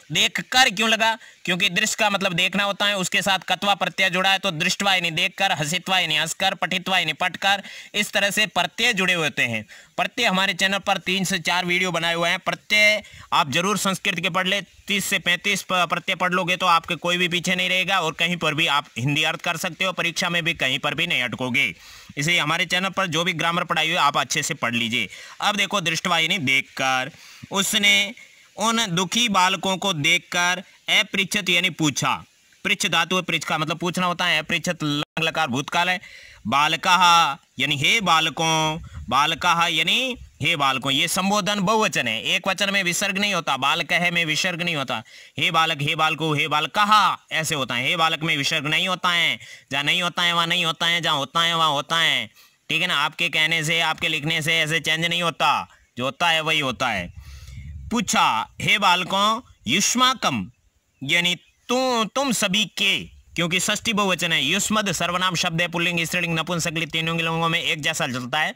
Speaker 2: देखकर क्यों लगा? क्योंकि दृष्ट का मतलब देखना होता है, उसके साथ कत्वा प्रत्यय जुड़ा है, तो दृष्टवा यानी देखकर, हसित्वा यानी हंसकर, पठित्वा यानी पढ़कर, इस तरह से प्रत्यय जुड़े होते हैं। प्रत्यय हमारे चैनल पर 3 से 4 वीडियो बनाए हुए हैं। प्रत्यय आप जरूर संस्कृत के पढ़ ले, 30 से 35 प्रत्यय पढ़ लोगे तो आपके कोई भी पीछे नहीं रहेगा, और कहीं पर भी आप हिंदी अर्थ कर सकते हो, परीक्षा में भी कहीं पर भी नहीं अटकोगे। इसलिए हमारे चैनल पर जो भी ग्रामर पढ़ाई हुई आप अच्छे से पढ़ लीजिए। अब देखो, दृष्टवा यानी देखकर, उसने उन दुखी बालकों को देखकर अपृच्छत यानी पूछा। पृच्छ धातु है, पृच्छ का मतलब पूछना होता है, अपृच्छत लंग लकार भूतकाल है। बालकः यानी हे बालकों, बालकः यानी हे बालकों, ये संबोधन बहुवचन है, एक वचन में विसर्ग नहीं होता। बालकः में विसर्ग नहीं होता। हे बालक, हे बालको, हे बालकः ऐसे होता है। हे बालक में विसर्ग नहीं होता है, जहाँ नहीं होता है वहाँ नहीं होता है, जहाँ होता है वहाँ होता है, ठीक है ना। आपके कहने से, आपके लिखने से ऐसे चेंज नहीं होता, जो होता है वही होता है। पूछा, हे बालकों, युष्माकम यानी तुम सभी के, क्योंकि षष्ठी बहुवचन है। युष्मद सर्वनाम शब्द है, पुल्लिंग, स्त्रीलिंग, नपुंसकलिंग तीनों लिंगों में एक जैसा चलता है।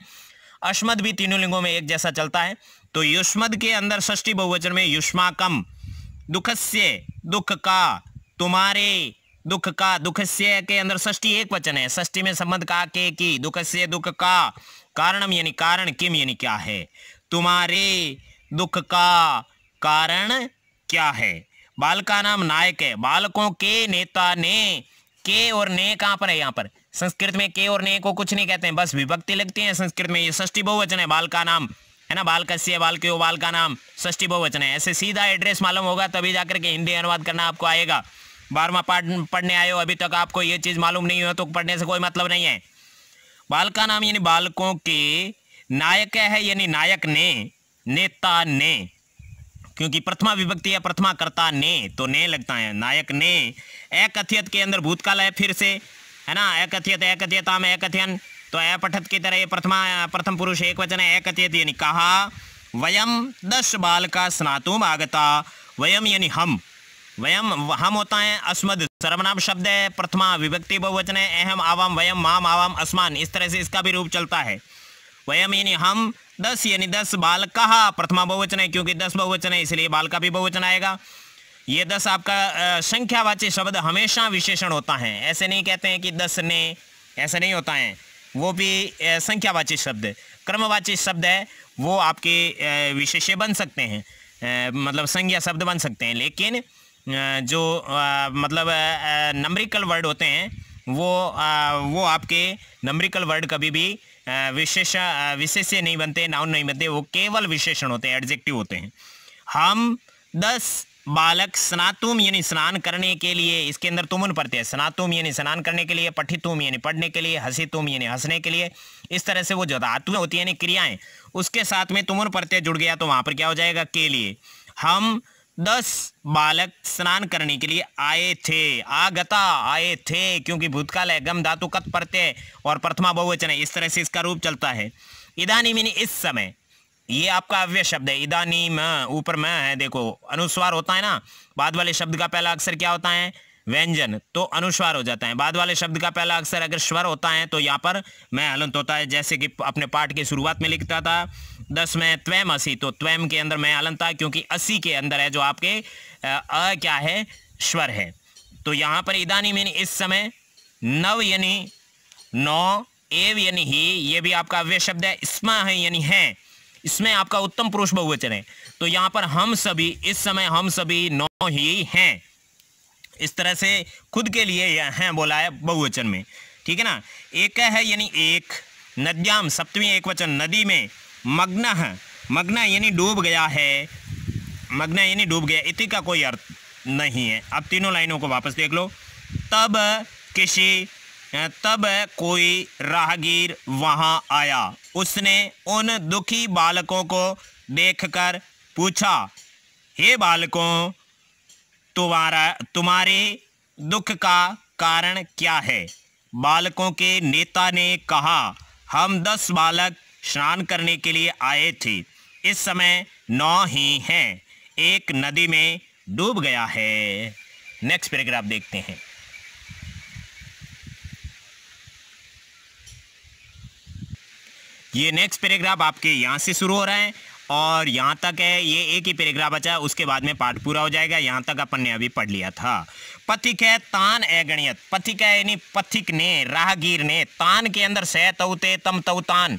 Speaker 2: अश्मद भी तीनों लिंगों में एक जैसा चलता है। तो युष्मद के अंदर षष्ठी बहुवचन में युष्माकम, दुखस्य दुख का, तुम्हारे दुख का, दुखस्य के अंदर षष्ठी एक वचन है, षष्ठी में संबंध का के की, दुखस्य दुख का, कारणम यानी कारण, किम यानी क्या है, तुम्हारे दुख का कारण क्या है। बाल का नाम नायक है, बालकों के नेता ने, के और ने कहां पर है? यहाँ पर संस्कृत में के और ने को कुछ नहीं कहते हैं, बस विभक्ति लगती है संस्कृत में। ये षष्ठी बहुवचन है, बाल का नाम है ना, बालकस्य, बालक्यो, बाल का नाम, षष्ठी बहुवचन है। ऐसे सीधा एड्रेस मालूम होगा तभी जाकर के हिंदी अनुवाद करना आपको आएगा। 12वां पाठ पढ़ने आए हो, अभी तक आपको ये चीज मालूम नहीं हो तो पढ़ने से कोई मतलब नहीं है। बाल का नाम यानी बालकों के, नायक है यानी नायक ने, नेता ने, क्योंकि प्रथमा विभक्ति है, प्रथमा कर्ता ने, तो ने लगता है, नायक ने। एकथ्यत के अंदर भूतकाल है फिर से, है ना। एकथ्यत, एकथ्यता में एकथ्यन, तो अपठत की तरह ये प्रथम पुरुष एक वचन है। एकथ्यत यानी कहा। वयम 10 बालका स्नातुम आगता, वयम यानी हम, वयम हम होता है, अस्मद सर्वनाम शब्द है, प्रथमा विभक्ति बहुवचन है। अहम, आवाम, वयम, माम, आवाम, अस्मान, इस तरह से इसका भी रूप चलता है। वयम यानी हम, 10 यानी 10, बालकः प्रथमा बहुवचन है, क्योंकि 10 बहुवचन है इसलिए बाल का भी बहुवचन आएगा। ये 10 आपका संख्यावाची शब्द हमेशा विशेषण होता है, ऐसे नहीं कहते हैं कि 10 ने, ऐसा नहीं होता है, वो भी संख्यावाची शब्द, क्रमवाची शब्द है, वो आपके विशेष्य बन सकते हैं, मतलब संज्ञा शब्द बन सकते हैं। लेकिन जो मतलब नंबरिकल वर्ड होते हैं वो आपके नंबरिकल वर्ड कभी भी विशेष्य नहीं बनते, नाउन नहीं बनते, वो केवल विशेषण होते हैं, एडजेक्टिव होते हैं। हम 10 बालक स्नातुम यानी स्नान करने के लिए, इसके अंदर तुमुन प्रत्यय, स्नातुम यानी स्नान करने के लिए, पठितुम यानी पढ़ने के लिए, हसितुम यानी हंसने के लिए, इस तरह से वो जो धातुएं होती हैं यानी क्रियाएं, उसके साथ में तुमुन प्रत्यय जुड़ गया तो वहां पर क्या हो जाएगा, के लिए। हम 10 बालक स्नान करने के लिए आए थे, आगता आए थे, क्योंकि भूतकाल है, गम धातु कत प्रत्यय और प्रथमा बहुवचन है, इस तरह से इसका रूप चलता है। इदानीम यानी इस समय, ये आपका अव्यय शब्द है। इदानीम ऊपर में है, देखो अनुस्वार होता है ना, बाद वाले शब्द का पहला अक्षर क्या होता है, व्यंजन, तो अनुस्वार हो जाता है। बाद वाले शब्द का पहला अक्षर अगर स्वर होता है तो यहाँ पर मैं हलंत होता है, जैसे कि अपने पाठ की शुरुआत में लिखता था 10 में त्वम असी, तो त्वम के अंदर मैं हलंत था, क्योंकि 80 के अंदर है जो आपके क्या है, स्वर है। तो यहाँ पर इदानीम यानी इस समय, नव यानी नौ, एव यानी ही, ये भी आपका अव्यय शब्द है। स्मा है यानी है, इसमें आपका उत्तम पुरुष बहुवचन है। तो यहाँ पर हम सभी, इस समय हम सभी 9 ही हैं, इस तरह से खुद के लिए यह हैं बोला है बहुवचन में, ठीक है ना। एक है यानी एक, नद्याम सप्तमी एक वचन, नदी में, मग्न है, मग्न यानी डूब गया है, मग्न यानी डूब गया, इति का कोई अर्थ नहीं है। अब तीनों लाइनों को वापस देख लो। तब कोई राहगीर वहां आया, उसने उन दुखी बालकों को देखकर पूछा, हे बालकों, तुम्हारे दुख का कारण क्या है। बालकों के नेता ने कहा, हम 10 बालक स्नान करने के लिए आए थे, इस समय 9 ही हैं, एक नदी में डूब गया है। नेक्स्ट पैराग्राफ देखते हैं। ये नेक्स्ट पैराग्राफ आपके यहाँ से शुरू हो रहा है और यहाँ तक है, ये एक ही पैराग्राफ बचा है, उसके बाद में पाठ पूरा हो जाएगा। यहाँ तक अपन ने अभी पढ़ लिया था। पथिक है तान अगणियत, पथिक है यानी पथिक ने, राहगीर ने, तान के अंदर सह तौते तम तौतान,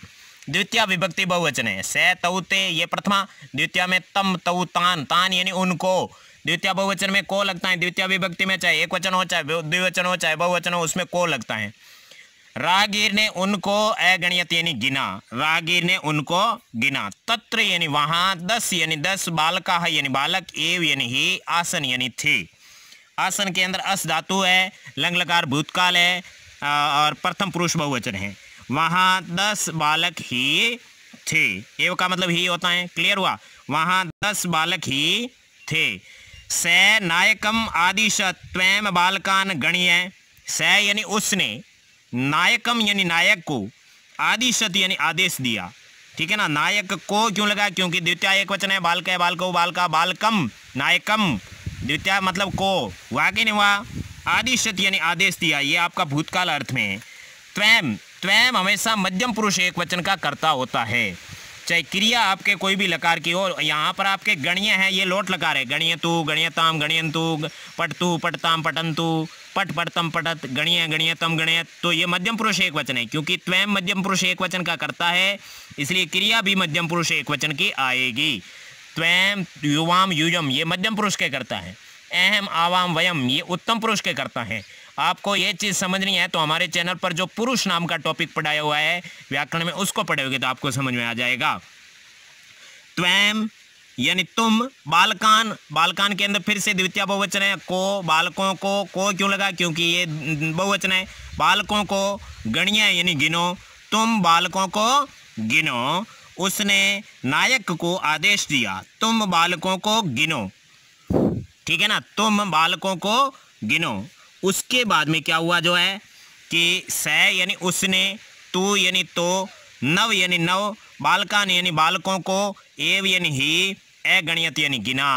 Speaker 2: द्वितीय विभक्ति बहुवचन है। सह तौते ये प्रथमा, द्वितीय में तम तौतान, तान यानी उनको, द्वितीय बहुवचन में को लगता है, द्वितीय विभक्ति में चाहे एक वचन हो, चाहे द्विवचन हो, चाहे बहुवचन हो, उसमें को लगता है। राहगीर ने उनको अगणियत यानी गिना, राहगीर ने उनको गिना। तत्र यानी वहां, 10 यानी 10, बालका है यानी बालक, एव यानी ही, आसन यानी थे। आसन के अंदर अस धातु है, लंग लकार भूतकाल है और प्रथम पुरुष बहुवचन है। वहां 10 बालक ही थे, एव का मतलब ही होता है, क्लियर हुआ। वहां 10 बालक ही थे। स नायकम आदिशत त्वम बालकान गणीय, स यानी उसने, नायकम यानी नायक को, आदिशत यानी आदेश दिया, ठीक है ना। नायक को क्यों लगा, क्योंकि द्वितीय एक वचन है, बालक है, बालको, बालका, बालकम, नायकम, द्वितीय मतलब को, हुआ कि नहीं हुआ। आदिशत यानी आदेश दिया, ये आपका भूतकाल अर्थ में है। त्वम, त्वम हमेशा मध्यम पुरुष एक वचन का कर्ता होता है, चाहे क्रिया आपके कोई भी लकार की हो। यहाँ पर आपके गणीय है, ये लोट लकार है, गणीयतु, गणीयताम, गणयन्तु, पठतु, पठताम, पठन्तु, पट पठतम पठत, गणीय, गणीयतम, गणयत, तो ये मध्यम पुरुष एक वचन है। क्योंकि त्वम मध्यम पुरुष एक वचन का करता है, इसलिए क्रिया भी मध्यम पुरुष एक वचन की आएगी। त्वम, युवाम, युजम ये मध्यम पुरुष के करता है। अहम, आवाम, वयम ये उत्तम पुरुष के करता है। आपको ये चीज़ समझनी है तो हमारे चैनल पर जो पुरुष नाम का टॉपिक पढ़ाया हुआ है व्याकरण में, उसको पढ़ोगे तो आपको समझ में आ जाएगा। त्वम यानी तुम, बालकान, बालकान के अंदर फिर से द्वितीय बहुवचन है, को, बालकों को क्यों लगा, क्योंकि ये बहुवचन है। बालकों को, गणीय यानी गिनो, तुम बालकों को गिनो। उसने नायक को आदेश दिया, तुम बालकों को गिनो, ठीक है ना, तुम बालकों को गिनो। उसके बाद में क्या हुआ जो है कि स यानी उसने, तू यानी तो, नव यानी नव, बालकान यानी बालकों को, एव यानी ही, अगणियत यानी गिना।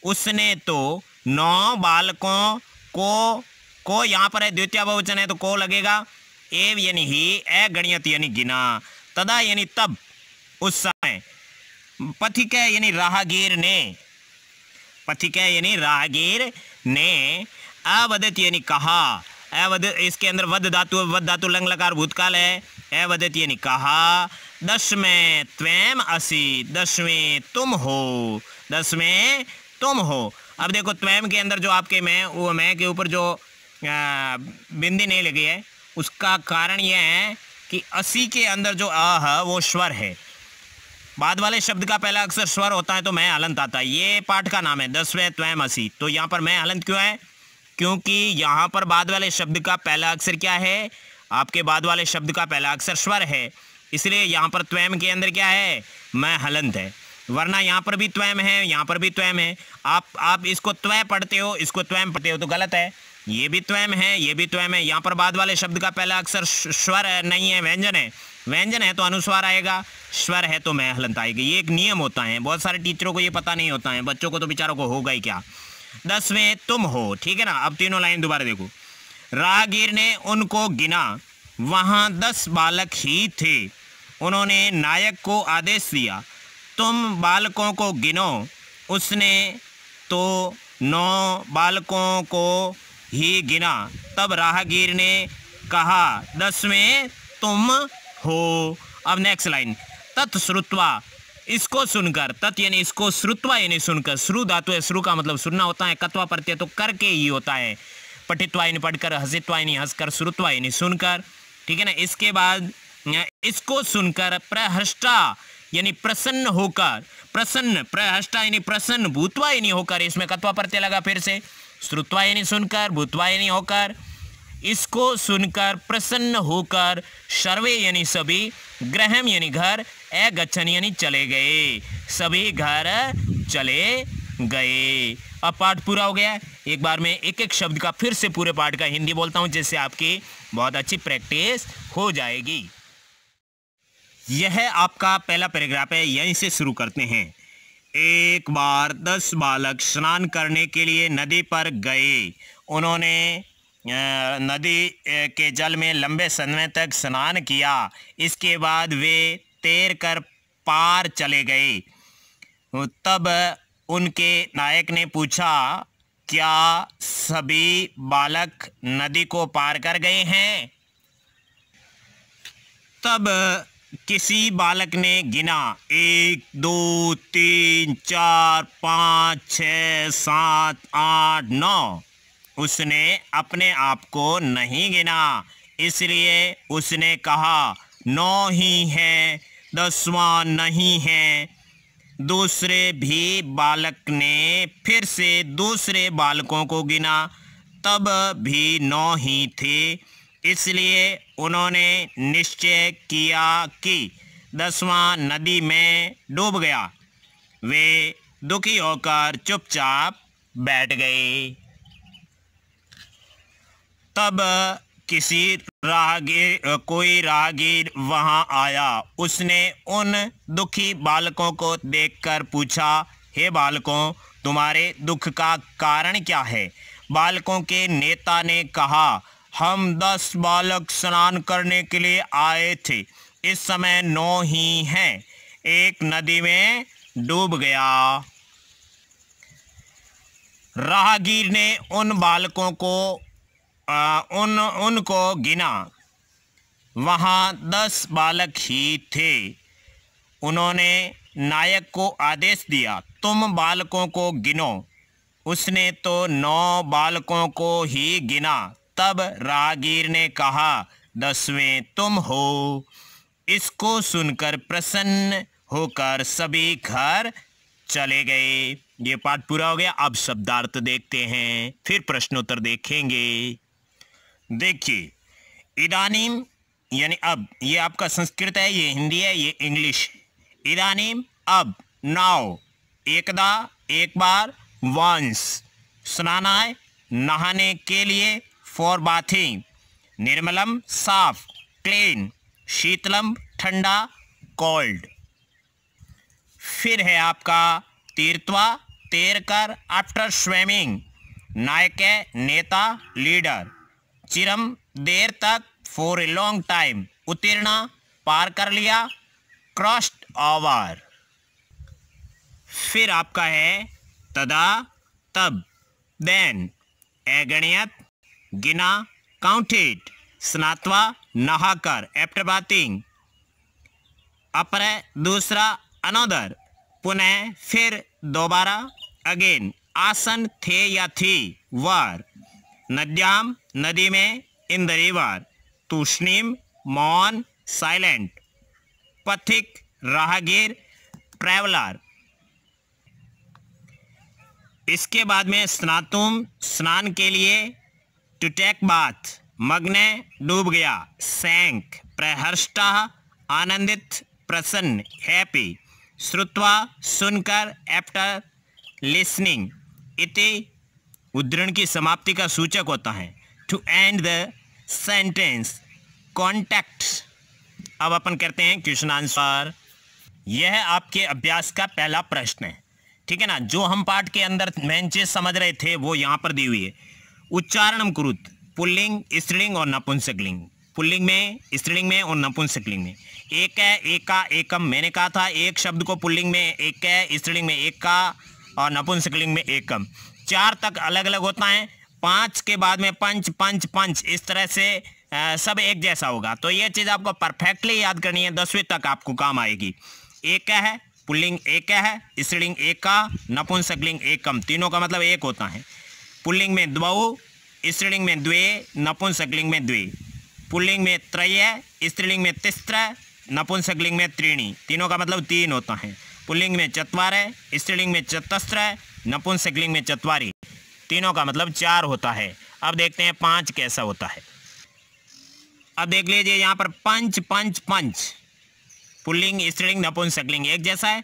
Speaker 2: उसने तो 9 बालकों को यहाँ पर है, द्वितीय बहुवचन है तो को लगेगा, एव यानी ही, अगणियत यानी गिना। तदा यानी तब, उस समय। पथिक यानी राहगीर ने, पथिक यानी राहगीर ने, अवदत यानी कहा, अवद इसके अंदर वद धातु लंग लकार भूतकाल है, अवदत यानी कहा। 10 में त्वम असी, 10 में तुम हो, 10 में तुम हो। अब देखो त्वम के अंदर जो आपके मैं, वो मैं के ऊपर जो बिंदी नहीं लगी है, उसका कारण यह है कि असी के अंदर जो आ है वो स्वर है, बाद वाले शब्द का पहला अक्षर स्वर होता है तो मैं हलंत आता है। ये पाठ का नाम है 10वें त्वम असी। तो यहाँ पर मैं हलंत क्यों है? क्योंकि यहाँ पर बाद वाले शब्द का पहला अक्षर क्या है? आपके बाद वाले शब्द का पहला अक्षर स्वर है, इसलिए यहाँ पर त्वम के अंदर क्या है? मैं हलंत है। वरना यहाँ पर भी त्वम है, यहाँ पर भी त्वम है। आप इसको त्व पढ़ते हो, इसको त्वम पढ़ते हो तो गलत है। ये भी त्वम है, ये भी त्वम है। यहाँ पर बाद वाले शब्द का पहला अक्षर स्वर नहीं है, व्यंजन है। व्यंजन है तो अनुस्वार आएगा, स्वर है तो मैं हलंत आएगी। ये एक नियम होता है, बहुत सारे टीचरों को ये पता नहीं होता है, बच्चों को तो बेचारों को होगा ही क्या। 10वें तुम हो, ठीक है ना। अब तीनों लाइन दोबारा देखो। राहगीर ने उनको गिना, वहां 10 बालक ही थे। उन्होंने नायक को आदेश दिया, तुम बालकों को गिनो। उसने तो 9 बालकों को ही गिना। तब राहगीर ने कहा, 10वें तुम हो। अब नेक्स्ट लाइन, तत् श्रुत्वा, इसको सुनकर, तत् यानी इसको, श्रुत्वा यानी सुनकर। श्रु धातु है, श्रु का मतलब सुनना होता है, कत्वा प्रत्यय तो करके ही होता है। पठित्वा यानी पढ़कर, हसित्वा यानी हंसकर, श्रुत्वा यानी सुनकर, ठीक है ना। इसके बाद इसको सुनकर प्रहष्टा यानी प्रसन्न होकर, प्रसन्न, प्रहष्टा यानी प्रसन्न, भूतवा यानी होकर, इसमें कत्वा प्रत्यय लगा फिर से। श्रुत्वा यानी सुनकर, भूतवा यानी होकर, इसको सुनकर प्रसन्न होकर, सर्वे यानी सभी, गृहम यानी घर, गच्छन यानी चले गए, सभी घर चले गए। अब पाठ पूरा हो गया। एक बार में एक एक शब्द का फिर से पूरे पाठ का हिंदी बोलता हूं, जिससे आपकी बहुत अच्छी प्रैक्टिस हो जाएगी। यह आपका पहला पैराग्राफ है, यहीं से शुरू करते हैं। एक बार 10 बालक स्नान करने के लिए नदी पर गए। उन्होंने नदी के जल में लंबे समय तक स्नान किया। इसके बाद वे तैर कर पार चले गए। तब उनके नायक ने पूछा, क्या सभी बालक नदी को पार कर गए हैं? तब किसी बालक ने गिना, 1 2 3 4 5 6 7 8 9। उसने अपने आप को नहीं गिना, इसलिए उसने कहा 9 ही है, 10वां नहीं है। दूसरे भी बालक ने फिर से दूसरे बालकों को गिना, तब भी 9 ही थे। इसलिए उन्होंने निश्चय किया कि 10वां नदी में डूब गया। वे दुखी होकर चुपचाप बैठ गए। तब कोई राहगीर वहां आया। उसने उन दुखी बालकों को देखकर पूछा, हे बालकों, तुम्हारे दुख का कारण क्या है? बालकों के नेता ने कहा, हम 10 बालक स्नान करने के लिए आए थे। इस समय 9 ही हैं, एक नदी में डूब गया। राहगीर ने उन बालकों को उनको गिना, वहाँ 10 बालक ही थे। उन्होंने नायक को आदेश दिया, तुम बालकों को गिनो। उसने तो 9 बालकों को ही गिना। तब राहगीर ने कहा, 10वें तुम हो। इसको सुनकर प्रसन्न होकर सभी घर चले गए। ये पाठ पूरा हो गया। अब शब्दार्थ देखते हैं, फिर प्रश्नोत्तर देखेंगे। देखिए, इदानीम यानी अब, ये आपका संस्कृत है, ये हिंदी है, ये इंग्लिश। इदानीम अब, नाउ, एकदा एक बार, वंस स्नानाय नहाने के लिए, फॉर बाथिंग, निर्मलम साफ, क्लीन, शीतलम ठंडा, कोल्ड। फिर है आपका तीर्थवा तैर कर, आफ्टर स्विमिंग, नायक नेता लीडर, चिरम देर तक, फॉर ए लॉन्ग टाइम, उत्तीर्ण पार कर लिया, क्रॉस्ड ओवर। फिर आपका है तदा तब, देन, अगणियत गिना, काउंटेड, स्नात्वा नहाकर, आफ्टर बाथिंग, अपर दूसरा, अनदर पुनः फिर दोबारा, अगेन, आसन थे या थी, वर, नद्याम नदी में, इन द रिवर, तूष्णीम मौन, साइलेंट, पथिक, राहगीर, ट्रैवलर। इसके बाद में स्नातुम, स्नान के लिए, टू टेक बाथ, मग्ने, डूब गया, सैंक, प्रहर्ष्टा, आनंदित, प्रसन्न, हैप्पी, श्रुत्वा, सुनकर, आफ्टर लिसनिंग, इति उद्धरण की समाप्ति का सूचक होता है। To end the sentence, contact. अब अपन करते हैं क्वेश्चन आंसर। यह आपके अभ्यास का पहला प्रश्न है, ठीक है ना। जो हम पाठ के अंदर मेन चीज समझ रहे थे वो यहाँ पर दी हुई है। उच्चारणम कुरुत, पुल्लिंग, स्त्रीलिंग और नपुंसकलिंग। पुल्लिंग में, स्त्रीलिंग में और नपुंसकलिंग में। एक है, एका, एकम। मैंने कहा था एक शब्द को पुल्लिंग में एक है, स्त्रीलिंग में एक का और नपुंसकलिंग में एकम। 4 तक अलग अलग होता है। 5 के बाद में पंच, पंच, पंच, इस तरह से सब एक जैसा होगा। तो ये चीज़ आपको परफेक्टली याद करनी है, 10वीं तक आपको काम आएगी। एक है, पुल्लिंग एक है, स्त्रीलिंग एका, नपुंसकलिंग एकम। तीनों का मतलब एक होता है। पुल्लिंग में द्वौ, स्त्रीलिंग में द्वे, नपुंसकलिंग में द्वे। पुल्लिंग में त्रय, स्त्रीलिंग में तिस्त्र, नपुंसकलिंग में त्रीणि। तीनों का मतलब 3 होता है। पुल्लिंग में चत्वार, स्त्रीलिंग में चतस्त्र, नपुंसकलिंग में चत्वारि। तीनों का मतलब 4 होता है। अब देखते हैं 5 कैसा होता है। अब देख लीजिए यहाँ पर पंच, पंच, पंच। पुल्लिंग, स्त्रीलिंग, नपुंसकलिंग एक जैसा है।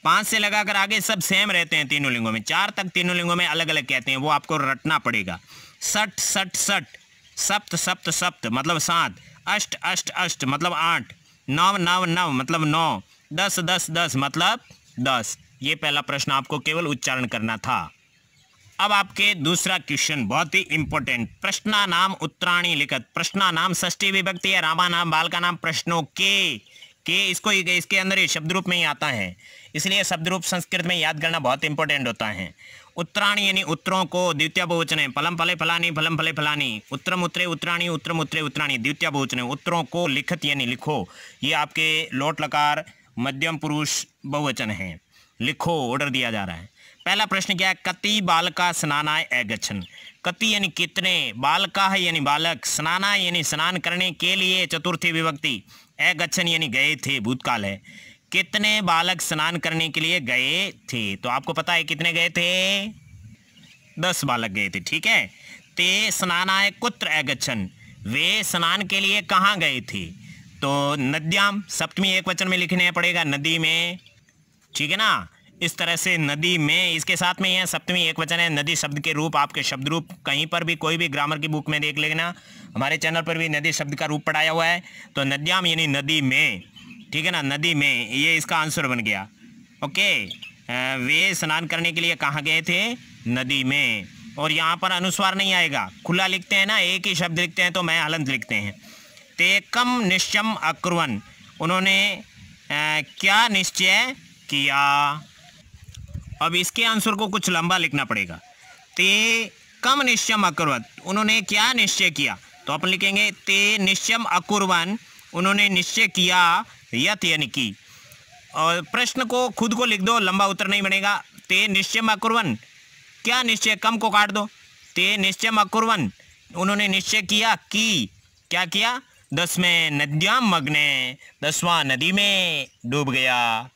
Speaker 2: 5 से लगाकर आगे सब सेम रहते हैं तीनों लिंगों में। 4 तक तीनों लिंगों में अलग अलग कहते हैं, वो आपको रटना पड़ेगा। सठ, सठ, सठ। सप्त, सप्त, सप्त मतलब 7। अष्ट, अष्ट, अष्ट मतलब 8। नव, नव, नव मतलब 9। 10, 10, 10 मतलब 10। ये पहला प्रश्न आपको केवल उच्चारण करना था। अब आपके दूसरा क्वेश्चन बहुत ही इंपॉर्टेंट। प्रश्ना नाम उत्तराणी लिखत। प्रश्ना नाम षष्ठी विभक्ति है, रामा नाम, बाल का नाम, प्रश्नों के इसको इसके अंदर ये शब्द रूप में ही आता है, इसलिए शब्द रूप संस्कृत में याद करना बहुत इंपॉर्टेंट होता है। उत्तराणी यानी उत्तरों को द्वितीय बहुवचन है। फलम फले फलानी, फलम फले फलानी। उत्तरम उत्तरे उत्तराणी, उत्तरम उत्तरे उत्तराणी द्वितीय बहुवचन है। उत्तरों को लिखत यानी लिखो, ये आपके लोट लकार मध्यम पुरुष बहुवचन है। लिखो ऑर्डर दिया जा रहा है। पहला प्रश्न क्या है? कति बालका स्नानाय अगच्छन्। कति यानी कितने, बालका है यानी बालक, स्नानाय यानी स्नान करने के लिए चतुर्थी विभक्ति, अगच्छन् यानी गए थे भूतकाल है। कितने बालक स्नान करने के लिए गए थे? तो आपको पता है कितने गए थे? 10 बालक गए थे, ठीक है। ते स्नानाय कुत्र अगच्छन्, वे स्नान के लिए कहाँ गए थे? तो नद्याम, सप्तमी एक वचन में लिखने पड़ेगा, नदी में, ठीक है ना। इस तरह से नदी में, इसके साथ में यह सप्तमी एक वचन है। नदी शब्द के रूप, आपके शब्द रूप कहीं पर भी कोई भी ग्रामर की बुक में देख लेना, हमारे चैनल पर भी नदी शब्द का रूप पढ़ाया हुआ है। तो नद्याम यानी नदी में, ठीक है ना, नदी में, ये इसका आंसर बन गया। ओके, वे स्नान करने के लिए कहाँ गए थे? नदी में। और यहाँ पर अनुस्वार नहीं आएगा, खुला लिखते हैं ना, एक ही शब्द लिखते हैं तो मैं हलंत लिखते हैं। ते कम निश्चयम अकुर्वन्, उन्होंने क्या निश्चय किया? अब इसके आंसर को कुछ लंबा लिखना पड़ेगा। ते कम निश्चयम अकुर्वन्, उन्होंने क्या निश्चय किया? तो अपन लिखेंगे ते निश्चयम अकुर्वन्, उन्होंने निश्चय किया, यत यानी कि। और प्रश्न को खुद को लिख दो, लंबा उत्तर नहीं बनेगा। ते निश्चयम अकुर्वन्, क्या निश्चय, कम को काट दो। ते निश्चयम अकुर्वन्, उन्होंने निश्चय किया कि, क्या किया? 10वें नद्याम मग्ने, 10वां नदी में डूब गया,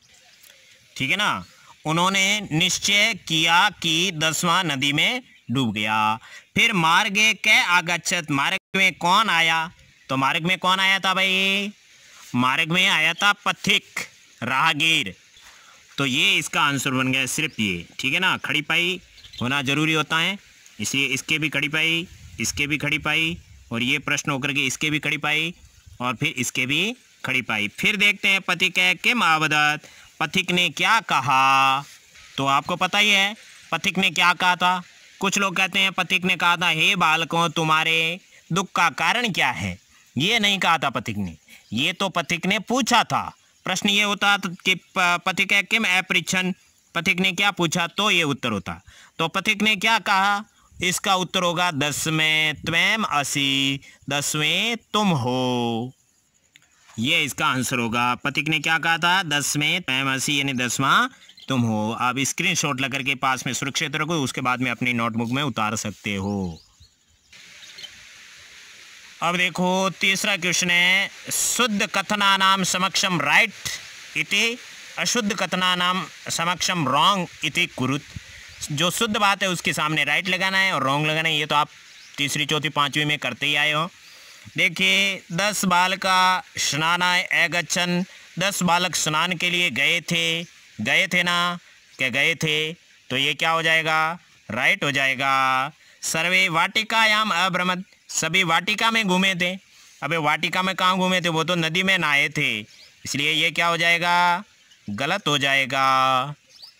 Speaker 2: ठीक है ना। उन्होंने निश्चय किया कि 10वां नदी में डूब गया। फिर मार्गे के आगच्छत, मार्ग में कौन आया? तो मार्ग में कौन आया था भाई? मार्ग में आया था पथिक, राहगीर। तो ये इसका आंसर बन गया सिर्फ ये, ठीक है ना। खड़ी पाई होना जरूरी होता है, इसलिए इसके भी खड़ी पाई, इसके भी खड़ी पाई, और ये प्रश्न होकर के इसके भी खड़ी पाई, और फिर इसके भी खड़ी पाई। फिर देखते हैं पथिक है किम आवदत, पथिक ने क्या कहा? तो आपको पता ही है पथिक ने क्या कहा था। कुछ लोग कहते हैं पथिक ने कहा था, हे बालकों तुम्हारे दुख का कारण क्या है? ये नहीं कहा था पथिक ने, ये तो पथिक ने पूछा था। प्रश्न ये होता कि पथिक है किम अपृच्छन्, पथिक ने क्या पूछा, तो ये उत्तर होता। तो पथिक ने क्या कहा? इसका उत्तर होगा 10वें त्वम असि, 10वें तुम हो, ये इसका आंसर होगा। पथिक ने क्या कहा था? 10वें त्वम असि यानी 10वां तुम हो। आप स्क्रीनशॉट लेकर के पास में सुरक्षित रखो, उसके बाद में अपनी नोटबुक में उतार सकते हो। अब देखो तीसरा क्वेश्चन है, शुद्ध कथनानाम समक्षम राइट इति अशुद्ध कथनानाम समक्षम रॉन्ग इति कुरुत। जो शुद्ध बात है उसके सामने राइट लगाना है और रॉन्ग लगाना है। ये तो आप तीसरी चौथी पांचवी में करते ही आए हो। देखिए 10 बालका स्नानाय अगच्छन्, 10 बालक स्नान के लिए गए थे ना, क्या गए थे, तो ये क्या हो जाएगा, राइट हो जाएगा। सर्वे वाटिकायाम अभ्रमत्, सभी वाटिका में घूमे थे। अबे वाटिका में कहाँ घूमे थे, वो तो नदी में नहाए थे, इसलिए ये क्या हो जाएगा, गलत हो जाएगा।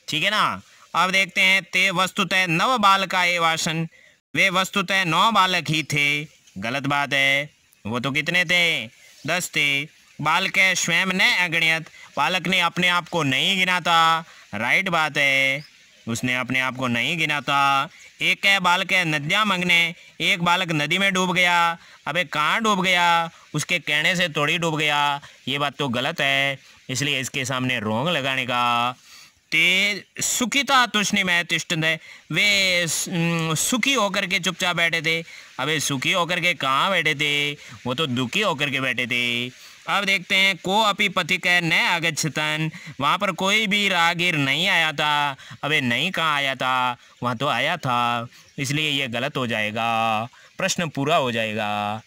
Speaker 2: ठीक है ना। अब देखते हैं, ते वस्तुतः 9 बालका एवासन, वे वस्तुतः 9 बालक ही थे, गलत बात है, वो तो कितने थे, 10 थे। बालक स्वयं न अगण्यत, बालक ने अपने आप को नहीं गिना था, राइट बात है, उसने अपने आप को नहीं गिना था। एक है बालक नद्या मंगने, एक बालक नदी में डूब गया। अबे कहाँ डूब गया, उसके कहने से थोड़ी डूब गया, ये बात तो गलत है, इसलिए इसके सामने रोंग लगाने का। ते सुखिता तुष्णि में तिष्ठन्ते, वे सुखी होकर के चुपचाप बैठे थे। अबे सुखी होकर के कहाँ बैठे थे, वो तो दुखी होकर के बैठे थे। अब देखते हैं, को अपि पथिक न आगच्छतन, वहाँ पर कोई भी राहगीर नहीं आया था। अबे नहीं कहाँ आया था, वहाँ तो आया था, इसलिए ये गलत हो जाएगा, प्रश्न पूरा हो जाएगा।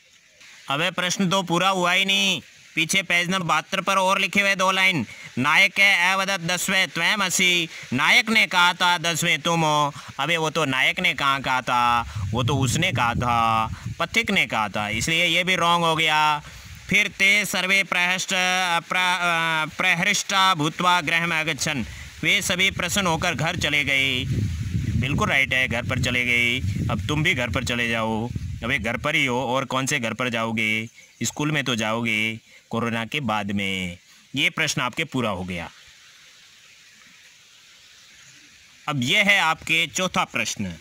Speaker 2: अबे प्रश्न तो पूरा हुआ ही नहीं, पीछे पेज नंबर 72 पर और लिखे हुए 2 लाइन, नायक है अवदत 10वें त्वयं असि, नायक ने कहा था 10वें तुम हो। अबे वो तो नायक ने कहाँ कहा था, वो तो उसने कहा था, पथिक ने कहा था, इसलिए ये भी रॉन्ग हो गया। फिर ते सर्वे प्रहृष्टा भूत्वा गृहम् आगच्छन्, वे सभी प्रसन्न होकर घर चले गए, बिल्कुल राइट है, घर पर चले गए। अब तुम भी घर पर चले जाओ, अबे घर पर ही हो, और कौन से घर पर जाओगे, स्कूल में तो जाओगे कोरोना के बाद में। ये प्रश्न आपके पूरा हो गया। अब यह है आपके चौथा प्रश्न,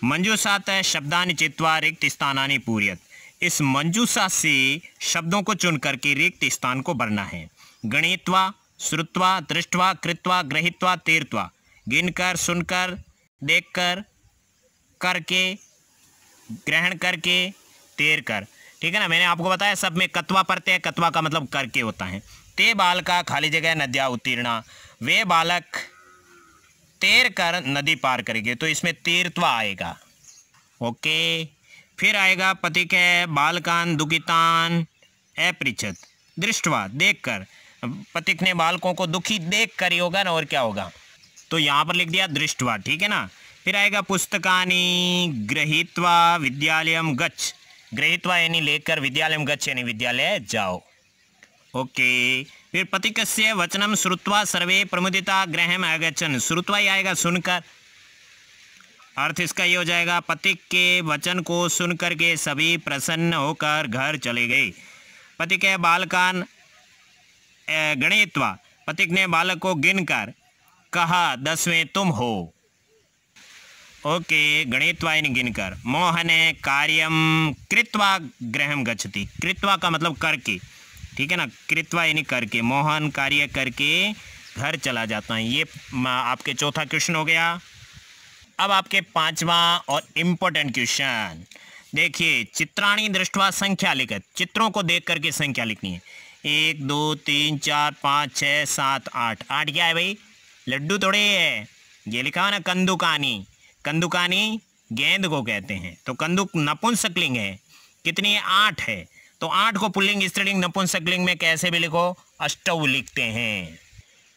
Speaker 2: मंजूषात शब्दानि चित्वा रिक्त स्थानानि पूरयत, इस मंजूषा से शब्दों को चुन करके रिक्त स्थान को भरना है। गणित्वा, श्रुत्वा, दृष्टवा, कृत्वा, ग्रहित्वा, तीर्थवा, गिनकर, सुनकर, देखकर, करके, ग्रहण करके, तैर कर। ठीक है ना, मैंने आपको बताया सब में कत्वा पढ़ते हैं, कत्वा का मतलब करके होता है। ते बालका खाली जगह नद्या उत्तीर्णा, वे बालक तैर कर नदी पार करेंगे, तो इसमें तीर्थवा आएगा। ओके, फिर आएगा पथिक है बालकान दुखितान अपृच्छत, दृष्टवा देखकर, पथिक ने बालकों को दुखी देख कर ही होगा ना, और क्या होगा, तो यहाँ पर लिख दिया दृष्टवा। ठीक है ना। फिर आएगा पुस्तकानि गृहीत्वा विद्यालयम गच्छ, गृहीत्वा यानी लेकर, विद्यालयम गच्छ यानी विद्यालय जाओ। ओके, फिर पथिकस्य वचनम श्रुत्वा सर्वे प्रमुदिता गृहम् आगच्छन्, श्रुत्वा ही आएगा सुनकर, अर्थ इसका ये हो जाएगा, पथिक के वचन को सुन करके सभी प्रसन्न होकर घर चले गए। पथिक है बालकान गणित्वा, पथिक ने बालक को गिनकर कहा 10वें तुम हो। ओके, गणित्वा यानी गिनकर। मोहन कार्यम कृत्वा गृहम् गच्छति, कृत्वा का मतलब करके, ठीक है ना, कृत्वा यानी करके, मोहन कार्य करके घर चला जाता है। ये आपके चौथा क्वेश्चन हो गया। अब आपके 5वां और इम्पोर्टेंट क्वेश्चन देखिए, चित्राणी दृष्टवा संख्या लिखत, चित्रों को देख करके संख्या लिखनी है। 1 2 3 4 5 6 7 8, 8 क्या है भाई, लड्डू थोड़े है, ये लिखा हुआ ना कंदुकानी, कंदुकानी गेंद को कहते हैं, तो कंदुक नपुंसकलिंग है, कितनी है, 8 है, तो 8 को पुल्लिंग स्त्रीलिंग नपुंसकलिंग में कैसे भी लिखो, अष्टौ लिखते हैं।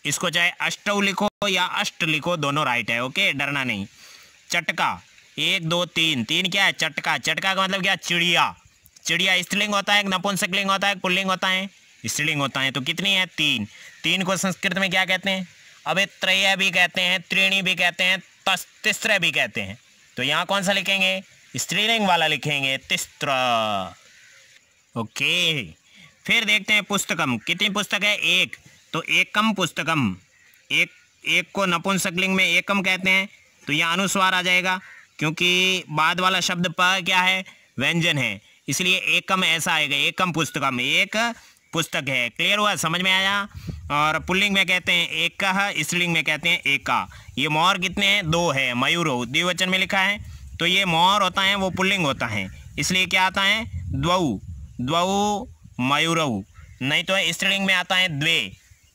Speaker 2: इसको चाहे अष्टौ लिखो या अष्ट लिखो, दोनों राइट है। ओके, डरना नहीं। चटका 1 2 3, 3 क्या है, चटका, चटका का मतलब क्या, चिड़िया, चिड़िया स्त्रीलिंग होता है, नपुंसकलिंग होता है, पुल्लिंग होता है, स्त्रीलिंग होता है, तो कितनी है, 3। 3 को संस्कृत में क्या कहते हैं, अबे त्रय भी कहते हैं, त्रीणी भी कहते हैं, तिस्त्र भी कहते हैं, तो यहाँ कौन सा लिखेंगे, स्त्रीलिंग वाला लिखेंगे, तिस्त्र। ओके, फिर देखते हैं पुस्तकम, कितनी पुस्तक है, 1, तो एकम पुस्तकम, एक को नपुंसकलिंग में एकम कहते हैं, तो यहाँ अनुस्वार आ जाएगा, क्योंकि बाद वाला शब्द प क्या है, व्यंजन है, इसलिए एकम ऐसा आएगा, एकम पुस्तकम, एक पुस्तक है। क्लियर हुआ, समझ में आया। और पुल्लिंग में कहते हैं एकः, स्त्रीलिंग में कहते हैं एका। ये मोर कितने हैं, 2 है, मयूरो द्विवचन में लिखा है, तो ये मोर होता है वो पुल्लिंग होता है, इसलिए क्या आता है, द्वौ, द्वौ मयूरौ, नहीं तो स्त्रीलिंग में आता है द्वे।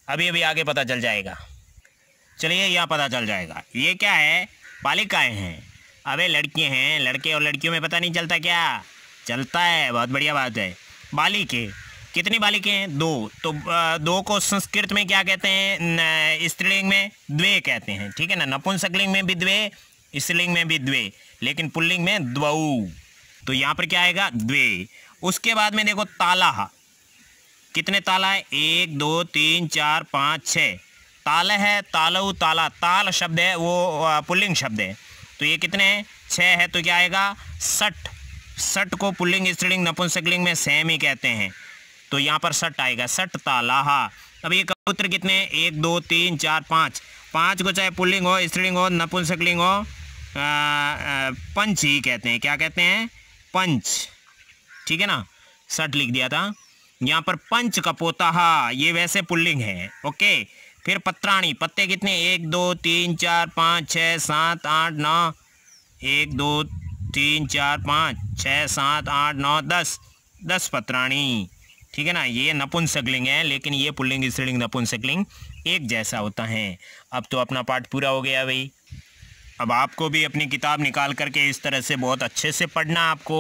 Speaker 2: अभी अभी आगे पता चल जाएगा, चलिए यहाँ पता चल जाएगा। ये क्या है, बालिकाएं हैं। अबे लड़के हैं, लड़के और लड़कियों में पता नहीं चलता क्या? चलता है, बहुत बढ़िया बात है। बालिके, कितनी बालिके हैं? दो। तो दो को संस्कृत में क्या कहते हैं? स्त्रीलिंग में द्वे कहते हैं, ठीक है ना। नपुंसकलिंग में भी द्वे, स्त्रीलिंग में भी द्वे, लेकिन पुल्लिंग में द्वौ। तो यहाँ पर क्या आएगा? द्वे। उसके बाद में देखो ताला, कितने ताला है? 1 2 3 4 5 6 ताल है। तालौ, ताला, ताल शब्द है वो पुल्लिंग शब्द है। तो ये कितने हैं? 6 है। तो क्या आएगा? 60। 60 को पुल्लिंग स्त्रीलिंग नपुंसकलिंग में सेम ही कहते हैं, तो यहाँ पर 60 आएगा। 60 तालाहा। अब ये कबूतर कितने? 1 2 3 4 5। 5 को चाहे पुल्लिंग हो, स्त्रीलिंग हो, नपुंसकलिंग हो, पंच ही कहते हैं। क्या कहते हैं? पंच, ठीक है ना। 60 लिख दिया था। यहाँ पर पंच कपोताहा, ये वैसे पुल्लिंग है, ओके। फिर पत्राणी, पत्ते कितने? 1 2 3 4 5 6 7 8 9। 1 2 3 4 5 6 7 8 9 10। 10 पत्राणी, ठीक है ना। ये नपुंसकलिंग है, लेकिन ये पुल्लिंग स्त्रीलिंग नपुंसकलिंग एक जैसा होता है। अब तो अपना पाठ पूरा हो गया भाई। अब आपको भी अपनी किताब निकाल करके इस तरह से बहुत अच्छे से पढ़ना। आपको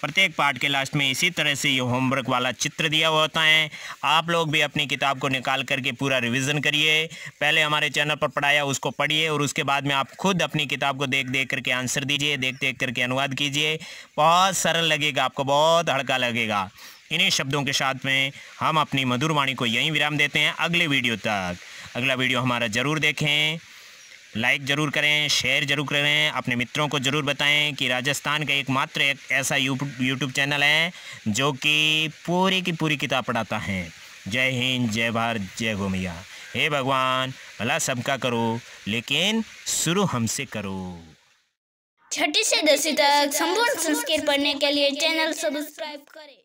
Speaker 2: प्रत्येक पाठ के लास्ट में इसी तरह से ये होमवर्क वाला चित्र दिया हुआ होता है। आप लोग भी अपनी किताब को निकाल करके पूरा रिवीजन करिए। पहले हमारे चैनल पर पढ़ाया उसको पढ़िए, और उसके बाद में आप खुद अपनी किताब को देख देख करके आंसर दीजिए, देख देख करके अनुवाद कीजिए। बहुत सरल लगेगा आपको, बहुत हल्का लगेगा। इन्हीं शब्दों के साथ में हम अपनी मधुर वाणी को यहीं विराम देते हैं। अगले वीडियो तक, अगला वीडियो हमारा ज़रूर देखें, लाइक ज़रूर करें, शेयर ज़रूर करें, अपने मित्रों को ज़रूर बताएं कि राजस्थान का एकमात्र एक ऐसा यूट्यूब चैनल है जो कि पूरी की पूरी किताब पढ़ाता है। जय हिंद, जय भारत, जय गौ मैया। हे भगवान, भला सबका करो, लेकिन शुरू हमसे करो।
Speaker 3: 6ठी से 10वीं तक संपूर्ण संस्कृत पढ़ने के लिए चैनल सब्सक्राइब करें।